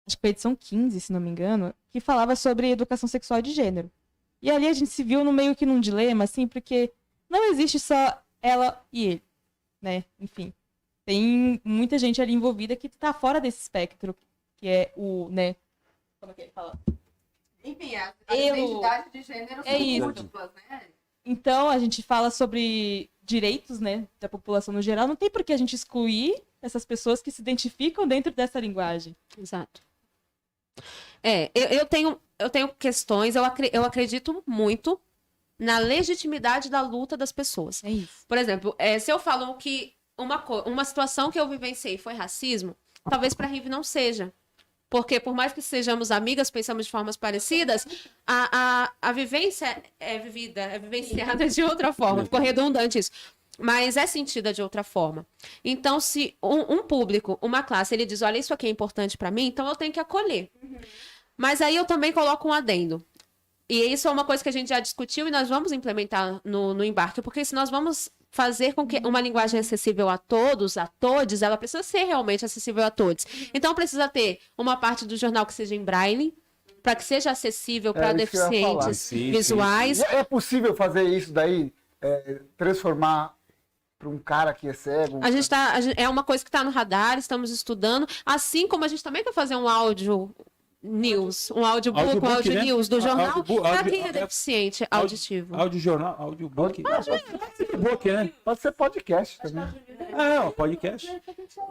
acho que foi a edição 15, se não me engano, que falava sobre educação sexual e de gênero. E ali a gente se viu no meio que num dilema, assim, porque não existe só ela e ele, né? Enfim, tem muita gente ali envolvida que tá fora desse espectro. que é o, né? Como é que ele fala? Enfim, a Eu- identidade de gênero É são isso. múltiplas, né? Então, a gente fala sobre direitos, né, da população no geral. Não tem por que a gente excluir essas pessoas que se identificam dentro dessa linguagem. Exato. Eu tenho questões, eu acredito muito na legitimidade da luta das pessoas. É isso. Por exemplo, se eu falo que uma situação que eu vivenciei foi racismo, talvez para a Rive não seja. Porque por mais que sejamos amigas, pensamos de formas parecidas, a vivência é vivenciada de outra forma. Ficou redundante isso. Mas é sentida de outra forma. Então, se um público, uma classe, ele diz, olha, isso aqui é importante para mim, então eu tenho que acolher. Mas aí eu também coloco um adendo. E isso é uma coisa que a gente já discutiu e nós vamos implementar no embarque, porque se nós vamos fazer com que uma linguagem acessível a todos, a todes, ela precisa ser realmente acessível a todos. Então precisa ter uma parte do jornal que seja em braille, para que seja acessível para isso que eu ia falar. deficientes Sim, visuais. E é possível fazer isso daí, transformar para um cara que é cego? É uma coisa que está no radar, estamos estudando, assim como a gente também quer fazer um áudio news, um audiobook, um Audiobook, áudio né? news do jornal Audiobook, para quem é deficiente auditivo. Audiojornal, audiobook. Audiobook, né? Pode ser podcast também. Ah, podcast.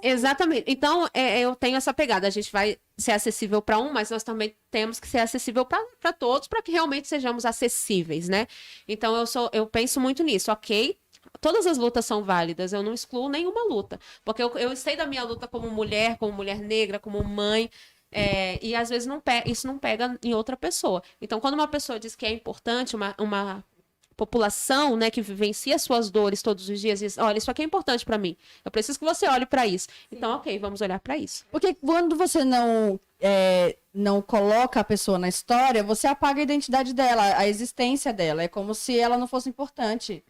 Exatamente. Então, eu tenho essa pegada. A gente vai ser acessível para mas nós também temos que ser acessível para todos, para que realmente sejamos acessíveis, né? Então, eu penso muito nisso, ok? Todas as lutas são válidas, eu não excluo nenhuma luta. Porque eu sei da minha luta como mulher negra, como mãe. E às vezes isso não pega em outra pessoa. Então, quando uma pessoa diz que é importante, uma população, né, que vivencia suas dores todos os dias, diz, olha, isso aqui é importante para mim. Eu preciso que você olhe para isso. Então, ok, vamos olhar para isso. Porque quando você não coloca a pessoa na história, você apaga a identidade dela, a existência dela. É como se ela não fosse importante.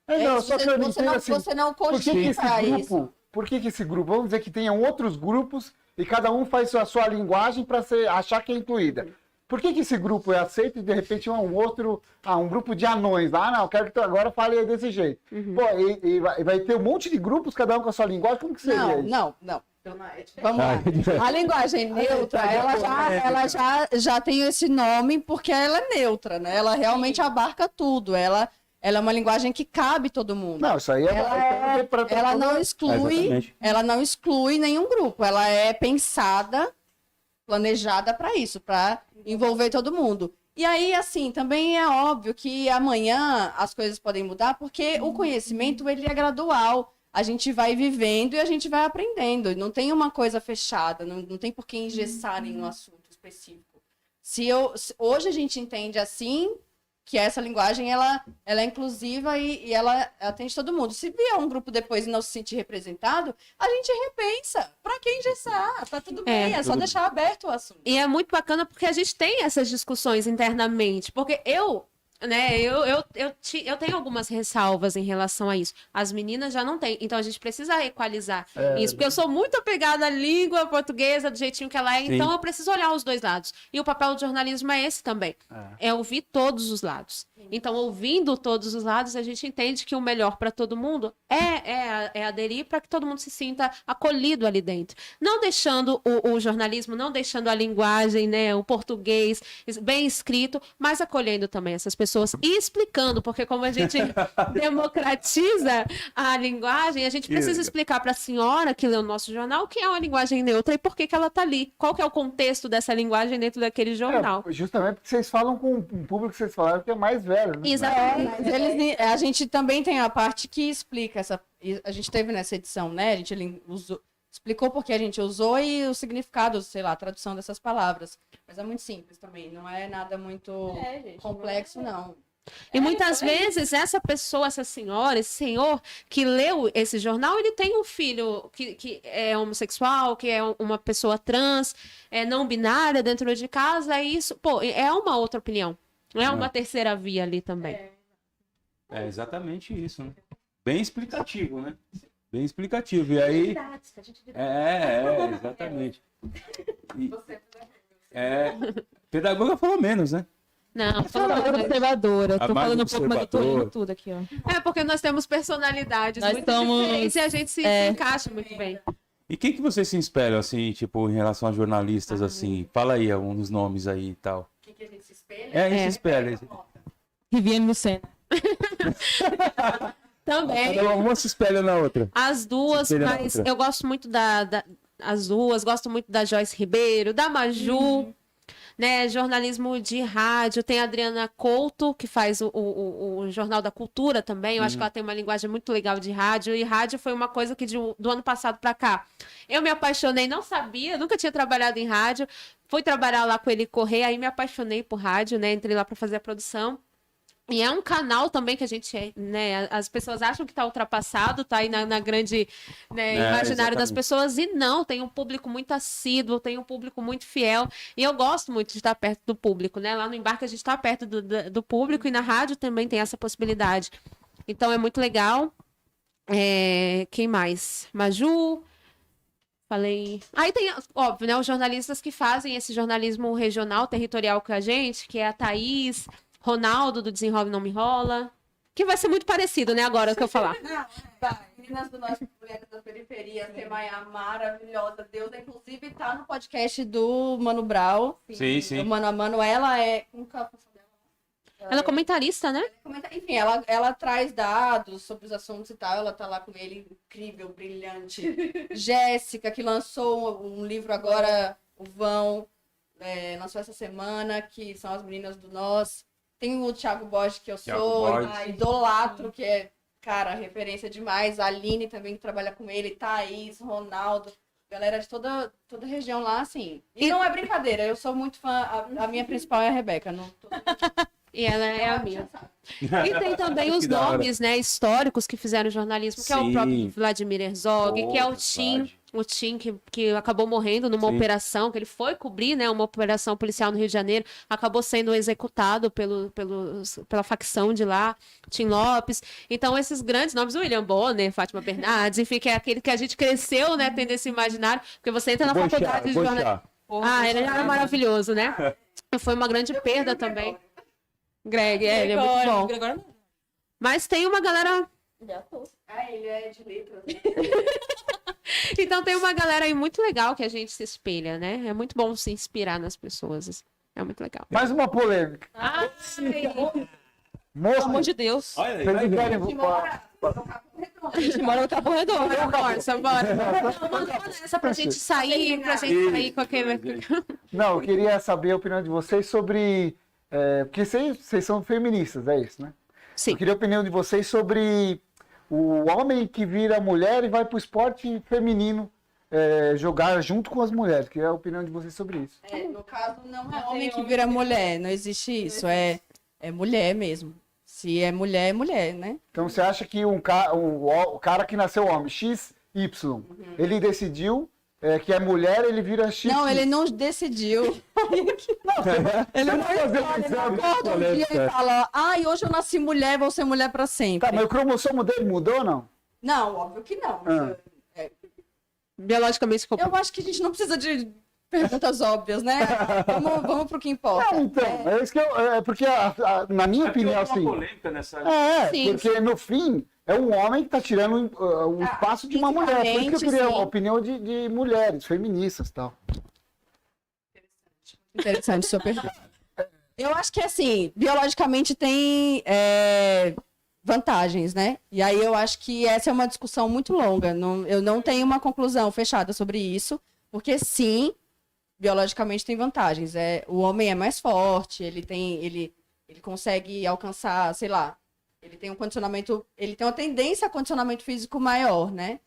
Não, só que eu não entendo assim, você não por que esse cogita grupo, isso. por que esse grupo, vamos dizer que tenham outros grupos e cada um faz a sua linguagem para achar que é incluída. Por que esse grupo é aceito e de repente um grupo de anões lá, não, eu quero que tu agora fale desse jeito. Pô, e vai ter um monte de grupos, cada um com a sua linguagem, como que seria isso? Não. Vamos lá. A linguagem neutra, ela já tem esse nome porque ela é neutra, né? Ela realmente abarca tudo. Ela é uma linguagem que cabe todo mundo. Não, isso aí Ela não exclui, Exatamente. ela não exclui nenhum grupo. Ela é pensada, planejada para isso, para envolver todo mundo. E aí, assim, também é óbvio que amanhã as coisas podem mudar, porque o conhecimento ele é gradual. A gente vai vivendo e a gente vai aprendendo. Não tem uma coisa fechada, não tem por que engessar nenhum assunto específico. Hoje a gente entende assim, que essa linguagem ela é inclusiva e ela atende todo mundo. Se vier um grupo depois e não se sentir representado, a gente repensa. Para que engessar? Tá tudo bem, é só deixar aberto o assunto. E é muito bacana porque a gente tem essas discussões internamente. Porque eu tenho algumas ressalvas em relação a isso. As meninas já não têm. Então a gente precisa equalizar isso. Porque eu sou muito apegada à língua portuguesa, do jeitinho que ela é. Sim. Então eu preciso olhar os dois lados. E o papel do jornalismo é esse também. É ouvir todos os lados. Então, ouvindo todos os lados, a gente entende que o melhor para todo mundo é aderir para que todo mundo se sinta acolhido ali dentro. Não deixando o jornalismo, não deixando a linguagem, né, o português bem escrito, mas acolhendo também essas pessoas e explicando, porque como a gente democratiza a linguagem, a gente precisa explicar para a senhora que lê o nosso jornal o que é uma linguagem neutra e por que ela está ali. Qual que é o contexto dessa linguagem dentro daquele jornal. Justamente porque vocês falam com um público que vocês falaram que é mais velho. Né? Exatamente. Mas a gente também tem a parte que explica a gente teve nessa edição, né? A gente explicou porque a gente usou e o significado, sei lá, a tradução dessas palavras. Mas é muito simples também, não é nada muito complexo, não. E muitas vezes essa pessoa, essa senhora, esse senhor que leu esse jornal, ele tem um filho que é homossexual, que é uma pessoa trans, não binária dentro de casa, e isso, é uma outra opinião. Não é uma terceira via ali também. É exatamente isso, né? Bem explicativo, né? Bem explicativo. E aí. Exatamente. Pedagoga falou menos, né? Não, Observadora. A Tô mais falando um pouco, mas eu tô observadora. lendo tudo aqui, ó. porque nós temos personalidades Nós muito somos- diferentes e a gente se encaixa muito bem. E quem que você se espelha, assim, tipo, em relação a jornalistas, assim? Fala aí alguns dos nomes aí e tal. O que a gente se espelha? É, a gente se espelha. Riviane Lucena. Também. Uma se espelha na outra. As duas, Se espelha na mas outra. eu gosto muito as duas, gosto muito da Joyce Ribeiro, da Maju, né? Jornalismo de rádio. Tem a Adriana Couto, que faz o Jornal da Cultura também. Eu acho que ela tem uma linguagem muito legal de rádio. E rádio foi uma coisa que do ano passado para cá eu me apaixonei, não sabia, nunca tinha trabalhado em rádio. Fui trabalhar lá com ele Correia, aí me apaixonei por rádio, né? Entrei lá para fazer a produção. E é um canal também que a gente, né, as pessoas acham que está ultrapassado, está aí na grande, né, imaginário das exatamente. pessoas, e não, tem um público muito assíduo, tem um público muito fiel, e eu gosto muito de estar perto do público, né, lá no Embarque a gente está perto do público, e na rádio também tem essa possibilidade, então é muito legal. Quem mais? Maju, falei. Aí tem, óbvio, né, os jornalistas que fazem esse jornalismo regional, territorial com a gente, que é a Thaís, Ronaldo, do Desenrola e Não Me Rola. Que vai ser muito parecido, né, agora o que eu falar. Não, meninas do nosso Mulheres da Periferia, Semaia maravilhosa, Deusa, inclusive tá no podcast do Mano Brown. Sim, sim. Do Mano a Mano, ela é. Como que é a função dela? Ela é comentarista, né? Enfim, ela traz dados sobre os assuntos e tal, ela tá lá com ele, incrível, brilhante. Jéssica, que lançou um livro agora, o Vão, lançou essa semana, que são as meninas do Nós. Tem o Thiago Borges, que eu sou, idolatro, que é, cara, referência demais. A Aline também, que trabalha com ele, Thaís, Ronaldo, galera de toda a região lá, assim. E não é brincadeira, eu sou muito fã, a minha principal é a Rebeca. Não tô... E ela é a minha. E tem também os Que da hora. nomes, né, históricos que fizeram jornalismo, que é o Sim. próprio Vladimir Herzog, que é o Tim, verdade. o Tim que acabou morrendo numa Sim. operação, que ele foi cobrir, né, uma operação policial no Rio de Janeiro, acabou sendo executado pela facção de lá, Tim Lopes. Então, esses grandes nomes, William Bonner, Fátima Bernardes, enfim, que é aquele que a gente cresceu, né, tendo esse imaginário, porque você entra na faculdade de jornalismo. Ele era maravilhoso, né? Foi uma grande perda também. Greg, ele é muito bom. Agora não. Mas tem uma galera. ele é de letras. Então tem uma galera aí muito legal que a gente se espelha, né? É muito bom se inspirar nas pessoas. É muito legal. Mais uma polêmica. Pelo Moça, amor de Deus. Olha aí, vocês vai não ver. querem... A gente mora no Capão Redondo. Bora. Manda essa pra gente sair, com aquele. Não, eu queria saber a opinião de vocês sobre... porque vocês são feministas, é isso, né? Sim. Eu queria a opinião de vocês sobre o homem que vira mulher e vai pro esporte feminino jogar junto com as mulheres. Queria a opinião de vocês sobre isso. No caso, não é homem que vira mulher, não existe isso. É mulher mesmo. Se é mulher, né? Então você acha que o cara que nasceu homem, XY, ele decidiu que é mulher, ele vira X. Não, ele não decidiu. Ele não fazer um Ele exame. acorda um dia e fala, hoje eu nasci mulher, vou ser mulher pra sempre. Tá, mas o cromossomo dele mudou ou não? Não, óbvio que não. Biologicamente ficou. Eu acho que a gente não precisa de perguntas óbvias, né? Vamos pro que importa. Não, então, é isso que porque na minha opinião, assim... polêmica nessa... Sim, porque no fim, é um homem que tá tirando o espaço de uma mulher. Por isso que eu queria sim. a opinião de mulheres, feministas e tal. Interessante sua pergunta. Eu acho que, assim, biologicamente tem vantagens, né? E aí eu acho que essa é uma discussão muito longa. Eu não tenho uma conclusão fechada sobre isso, porque sim, biologicamente tem vantagens. O homem é mais forte, ele consegue alcançar, sei lá, ele tem uma tendência a condicionamento físico maior, né?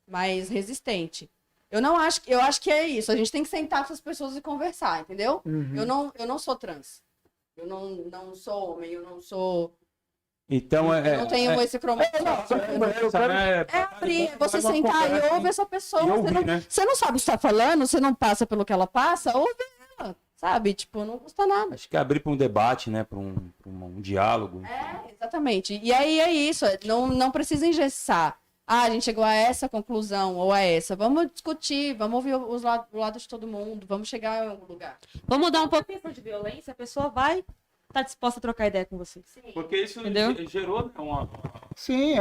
Mais resistente. Eu acho que é isso. A gente tem que sentar com as pessoas e conversar, entendeu? Uhum. Eu não sou trans. Eu não sou homem, eu não sou. Então Eu não tenho esse cromossomo. Abrir, você sentar e ouve essa pessoa. Você não sabe o que está falando, você não passa pelo que ela passa, ouve ela, sabe? Tipo, não custa nada. Acho que abrir para um debate, né? Para um diálogo. Exatamente. E aí é isso, não precisa engessar. A gente chegou a essa conclusão ou a essa. Vamos discutir, vamos ouvir o lado de todo mundo, vamos chegar em algum lugar. Vamos mudar um pouco. Questão de violência, a pessoa vai tá disposta a trocar ideia com você. Porque isso Entendeu? gerou, né, Sim,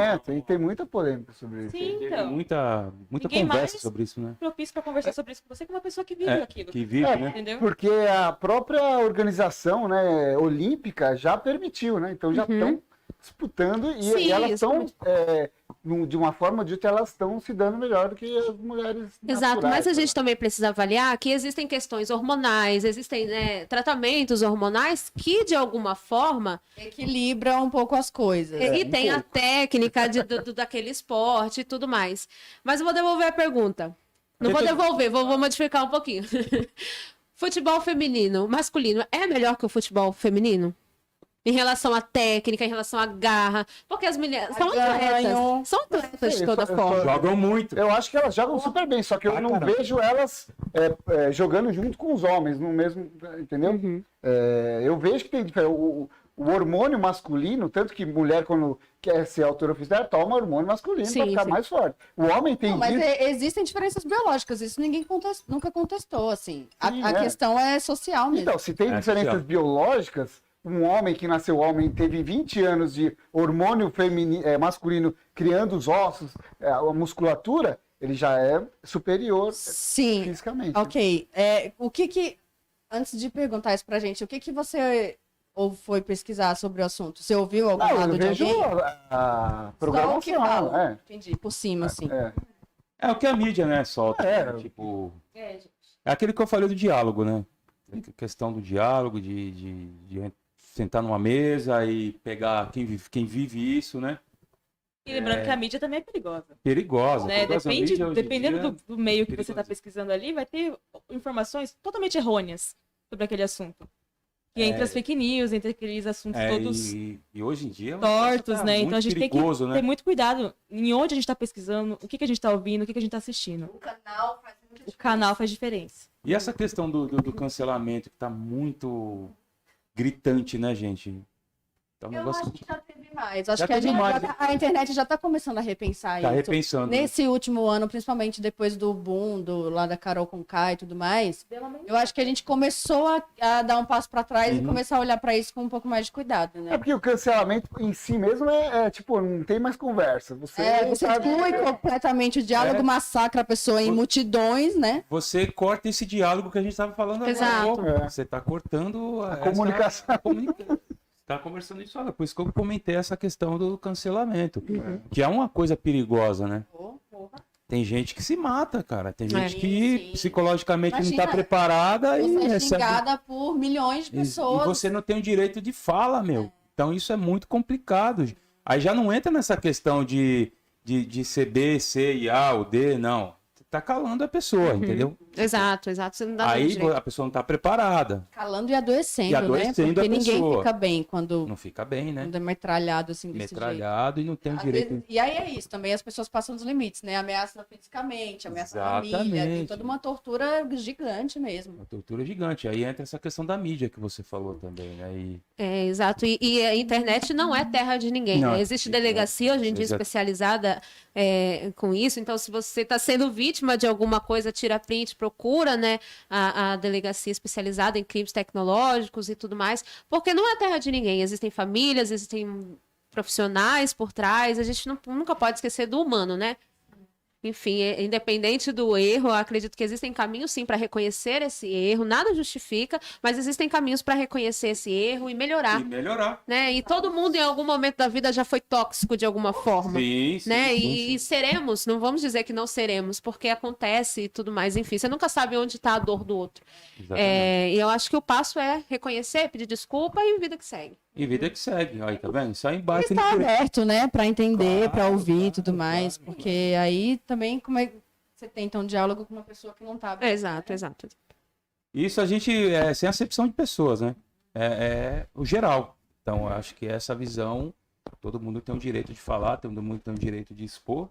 tem muita polêmica sobre isso. Sim, teve então. muita Ninguém conversa mais sobre isso, né? propício pra conversar sobre isso com você que uma pessoa que vive aquilo. Que vive, né? Entendeu? Porque a própria organização, né, olímpica já permitiu, né? Então já estão disputando e, Sim, e elas estão, exatamente. de uma forma ou de outra, elas estão se dando melhor do que as mulheres Exato, naturais, mas a gente né? também precisa avaliar que existem questões hormonais, existem, né, tratamentos hormonais que, de alguma forma, Equilibra um pouco as coisas. e tem a técnica daquele esporte e tudo mais. Mas eu vou devolver a pergunta. Não vou devolver, vou modificar um pouquinho. Futebol feminino, masculino, é melhor que o futebol feminino? Em relação à técnica, em relação à garra. Porque as mulheres são atletas. São atletas de toda forma. Jogam muito. Eu acho que elas jogam super bem, só que eu não vejo elas jogando junto com os homens no mesmo, entendeu? Eu vejo que tem diferença. O hormônio masculino, tanto que mulher, quando quer ser autorofiscal, toma hormônio masculino para ficar mais forte. O homem tem Não, mas disso. existem diferenças biológicas, isso ninguém nunca contestou, assim. Sim, A questão é social mesmo. Então, se tem diferenças social. biológicas, um homem que nasceu homem teve 20 anos de hormônio masculino criando os ossos, a musculatura, ele já é superior Sim, fisicamente. ok. Antes de perguntar isso pra gente, o que você ou foi pesquisar sobre o assunto? Você ouviu algum Não, lado eu de vejo alguém? a Só o que programação. fala. Entendi, por cima, assim. É o que a mídia, né, solta. É. Tipo, é aquele que eu falei do diálogo, né? A questão do diálogo, de sentar numa mesa e pegar quem vive isso, né? E lembrando que a mídia também é perigosa. Perigosa. Né? perigosa. A mídia, hoje em Dependendo dia, do meio que você perigosa. está pesquisando ali, vai ter informações totalmente errôneas sobre aquele assunto. E entre as fake news, entre aqueles assuntos todos e hoje em dia tortos, tá né? muito Então a gente perigoso, tem que ter muito cuidado em onde a gente está pesquisando, o que a gente está ouvindo, o que a gente está assistindo. O canal faz diferença. E essa questão do cancelamento que tá muito gritante, né, gente? Tá um Eu negócio acho que já teve mais. Acho Já que teve mais. a internet já está começando a repensar tá isso. repensando. né? Nesse último ano, principalmente depois do boom lá da Carol Conká e tudo mais, eu acho que a gente começou a dar um passo para trás e começar a olhar para isso com um pouco mais de cuidado, É né? porque o cancelamento em si mesmo tipo, não tem mais conversa. Você Exclui completamente o diálogo, massacra a pessoa em multidões, né? Você corta esse diálogo que a gente estava falando agora. Exato. Você está cortando a comunicação. Tá conversando isso agora. Por isso que eu comentei essa questão do cancelamento. Que é uma coisa perigosa, né? Tem gente que se mata, cara. Tem gente que sim. psicologicamente não Imagina, está preparada e Você é recebe... xingada por milhões de E pessoas. você não tem o direito de fala, meu. Então isso é muito complicado. Aí já não entra nessa questão de ser B, C e A ou D, não. Você tá calando a pessoa, entendeu? Exato. Você não dá Aí direito. a pessoa não tá preparada. Calando e adoecendo, E adoecendo né? Porque a ninguém pessoa. fica bem quando Não fica bem, né? é metralhado assim desse jeito. Metralhado e não tem o Às direito. vezes- e aí é isso, também as pessoas passam dos limites, né? Ameaça fisicamente, ameaça a família, tem Exatamente. toda uma tortura gigante mesmo. Uma tortura gigante. Aí entra essa questão da mídia que você falou também, né? E Exato. E a internet não é terra de ninguém. Não, né? Existe delegacia hoje em dia exato. especializada com isso. Então, se você está sendo vítima de alguma coisa, tira print, procura, né, a delegacia especializada em crimes tecnológicos e tudo mais, porque não é terra de ninguém. Existem famílias, existem profissionais por trás. A gente nunca pode esquecer do humano, né? Enfim, independente do erro, eu acredito que existem caminhos sim para reconhecer esse erro, nada justifica, mas existem caminhos para reconhecer esse erro e melhorar, melhorar. né? E todo mundo em algum momento da vida já foi tóxico de alguma forma, Sim, sim, né? sim, E seremos, não vamos dizer que não seremos, porque acontece e tudo mais, enfim, você nunca sabe onde está a dor do outro. Exatamente. E eu acho que o passo é reconhecer, pedir desculpa e vida que segue. E vida que segue. Aí, tá vendo? Só embarque Está aberto, né? Para entender, Claro, para ouvir e tudo claro. mais, porque aí também como é que você tenta um diálogo com uma pessoa que não tá bem. Exato. Isso a gente é sem acepção de pessoas, né? É o geral. Então, eu acho que essa visão, todo mundo tem o direito de falar, todo mundo tem o direito de expor,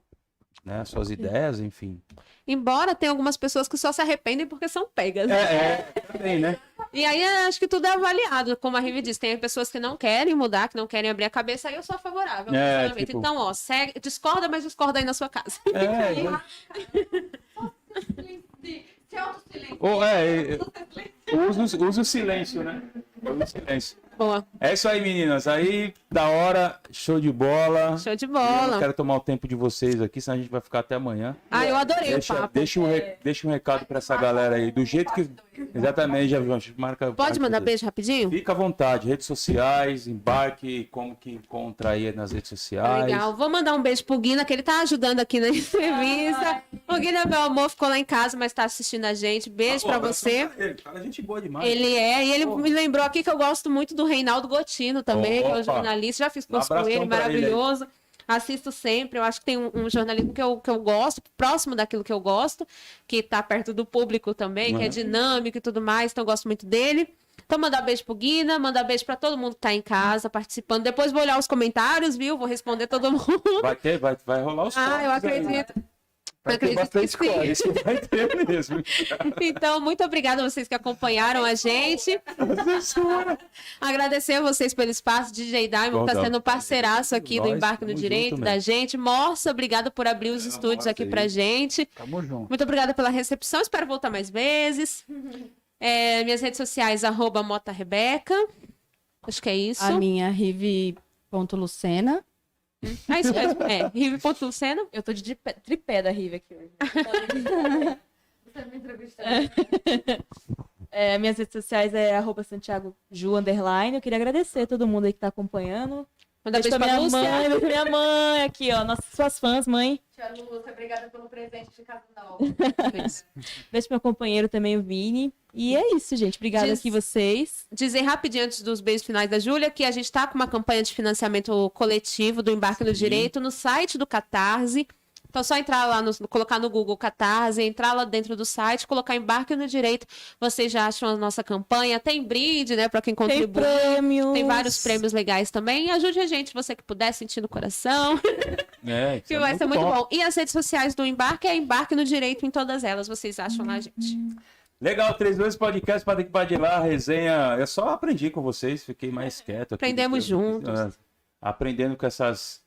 né? Suas ideias, enfim. Embora tenha algumas pessoas que só se arrependem porque são pegas. Também, né? E aí acho que tudo é avaliado, como a Rivi disse. Tem pessoas que não querem mudar, que não querem abrir a cabeça, aí eu sou favorável ao cancelamento. tipo- Então, ó, discorda, mas discorda aí na sua casa. Usa o silêncio, né? Usa o silêncio. Boa. É isso aí, meninas. Aí, da hora, show de bola. Show de Eu bola. não quero tomar o tempo de vocês aqui, senão a gente vai ficar até amanhã. Ah, eu adorei o papo. Deixa um recado pra essa galera aí. Do jeito que. Exatamente, já marca. Pode mandar beijo rapidinho? Fica à vontade. Redes sociais, embarque, como que encontra aí nas redes sociais. Legal. Vou mandar um beijo pro Guina, que ele tá ajudando aqui na entrevista. O Guina, meu amor, ficou lá em casa, mas tá assistindo a gente. Beijo pra você. Cara, gente boa demais. Ele é, e ele me lembrou aqui que eu gosto muito do Reinaldo Gotino também, que é Opa. o jornalista. Já fiz curso com abração ele, pra ele aí. maravilhoso. Assisto sempre. Eu acho que tem um jornalismo que eu gosto, próximo daquilo que eu gosto, que tá perto do público também, que é dinâmico e tudo mais. Então eu gosto muito dele. Então, mandar beijo pro Guina, mandar beijo pra todo mundo que tá em casa, participando. Depois vou olhar os comentários, viu? Vou responder todo mundo. Vai rolar os Ah, eu cortes aí. acredito. Vai ter bastante que sim. coisa. Isso vai ter mesmo. Então, muito obrigada a vocês que acompanharam a gente. Agradecer a vocês pelo espaço. DJ Diamond está sendo parceiraço aqui do Nós Embarque no tamo Direito junto da mesmo. gente. Morça, obrigada por abrir os estúdios Morça aqui aí. pra gente. Tamo junto. Muito obrigada pela recepção. Espero voltar mais vezes. Minhas redes sociais, @motarebeca. Acho que é isso. A minha rive.lucena. Ah, isso mesmo. Rive.lucena. Eu tô de tripé da Rive aqui hoje. Minhas redes sociais é @SantiagoJu_. Eu queria agradecer a todo mundo aí que tá acompanhando. Mandar Beijo beijo pra pra minha Lúcia. mãe, beijo pra minha mãe aqui, ó. Nossas suas fãs, mãe. Tia Lúcia, obrigada pelo presente de casa nova. Beijo. Beijo pro meu companheiro também, o Vini. E é isso, gente. Obrigada aqui vocês. Dizer rapidinho antes dos beijos finais da Júlia que a gente está com uma campanha de financiamento coletivo do Embarque no Direito no site do Catarse. Então, só entrar lá, colocar no Google Catarse, entrar lá dentro do site, colocar Embarque no Direito. Vocês já acham a nossa campanha. Tem brinde, né, para quem Tem contribui. prêmios. Tem vários prêmios legais também. E ajude a gente, você que puder, sentir no coração. Que vai ser muito bom. E as redes sociais do Embarque é Embarque no Direito em todas elas. Vocês acham lá, gente. Legal, 32 podcast para daqui para de lá, resenha. Eu só aprendi com vocês, fiquei mais quieto. Aqui. Aprendemos juntos. Aprendendo com essas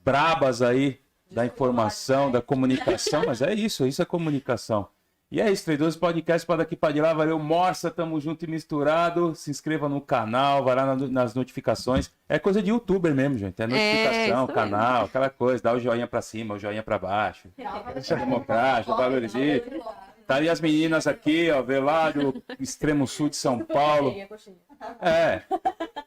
brabas aí da informação, da comunicação, mas é isso é comunicação. E é isso, 32 podcast para daqui para de lá. Valeu, Morsa, tamo junto e misturado. Se inscreva no canal, vai lá nas notificações. É coisa de youtuber mesmo, gente. É notificação, isso canal, aquela coisa. Dá o joinha para cima, o joinha para baixo. É democrático, valorize. Tá aí as meninas aqui, ó, vê lá do extremo sul de São Paulo.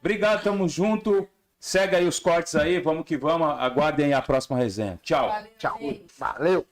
Obrigado, tamo junto. Segue aí os cortes aí, vamos que vamos. Aguardem a próxima resenha. Tchau. Tchau. Valeu.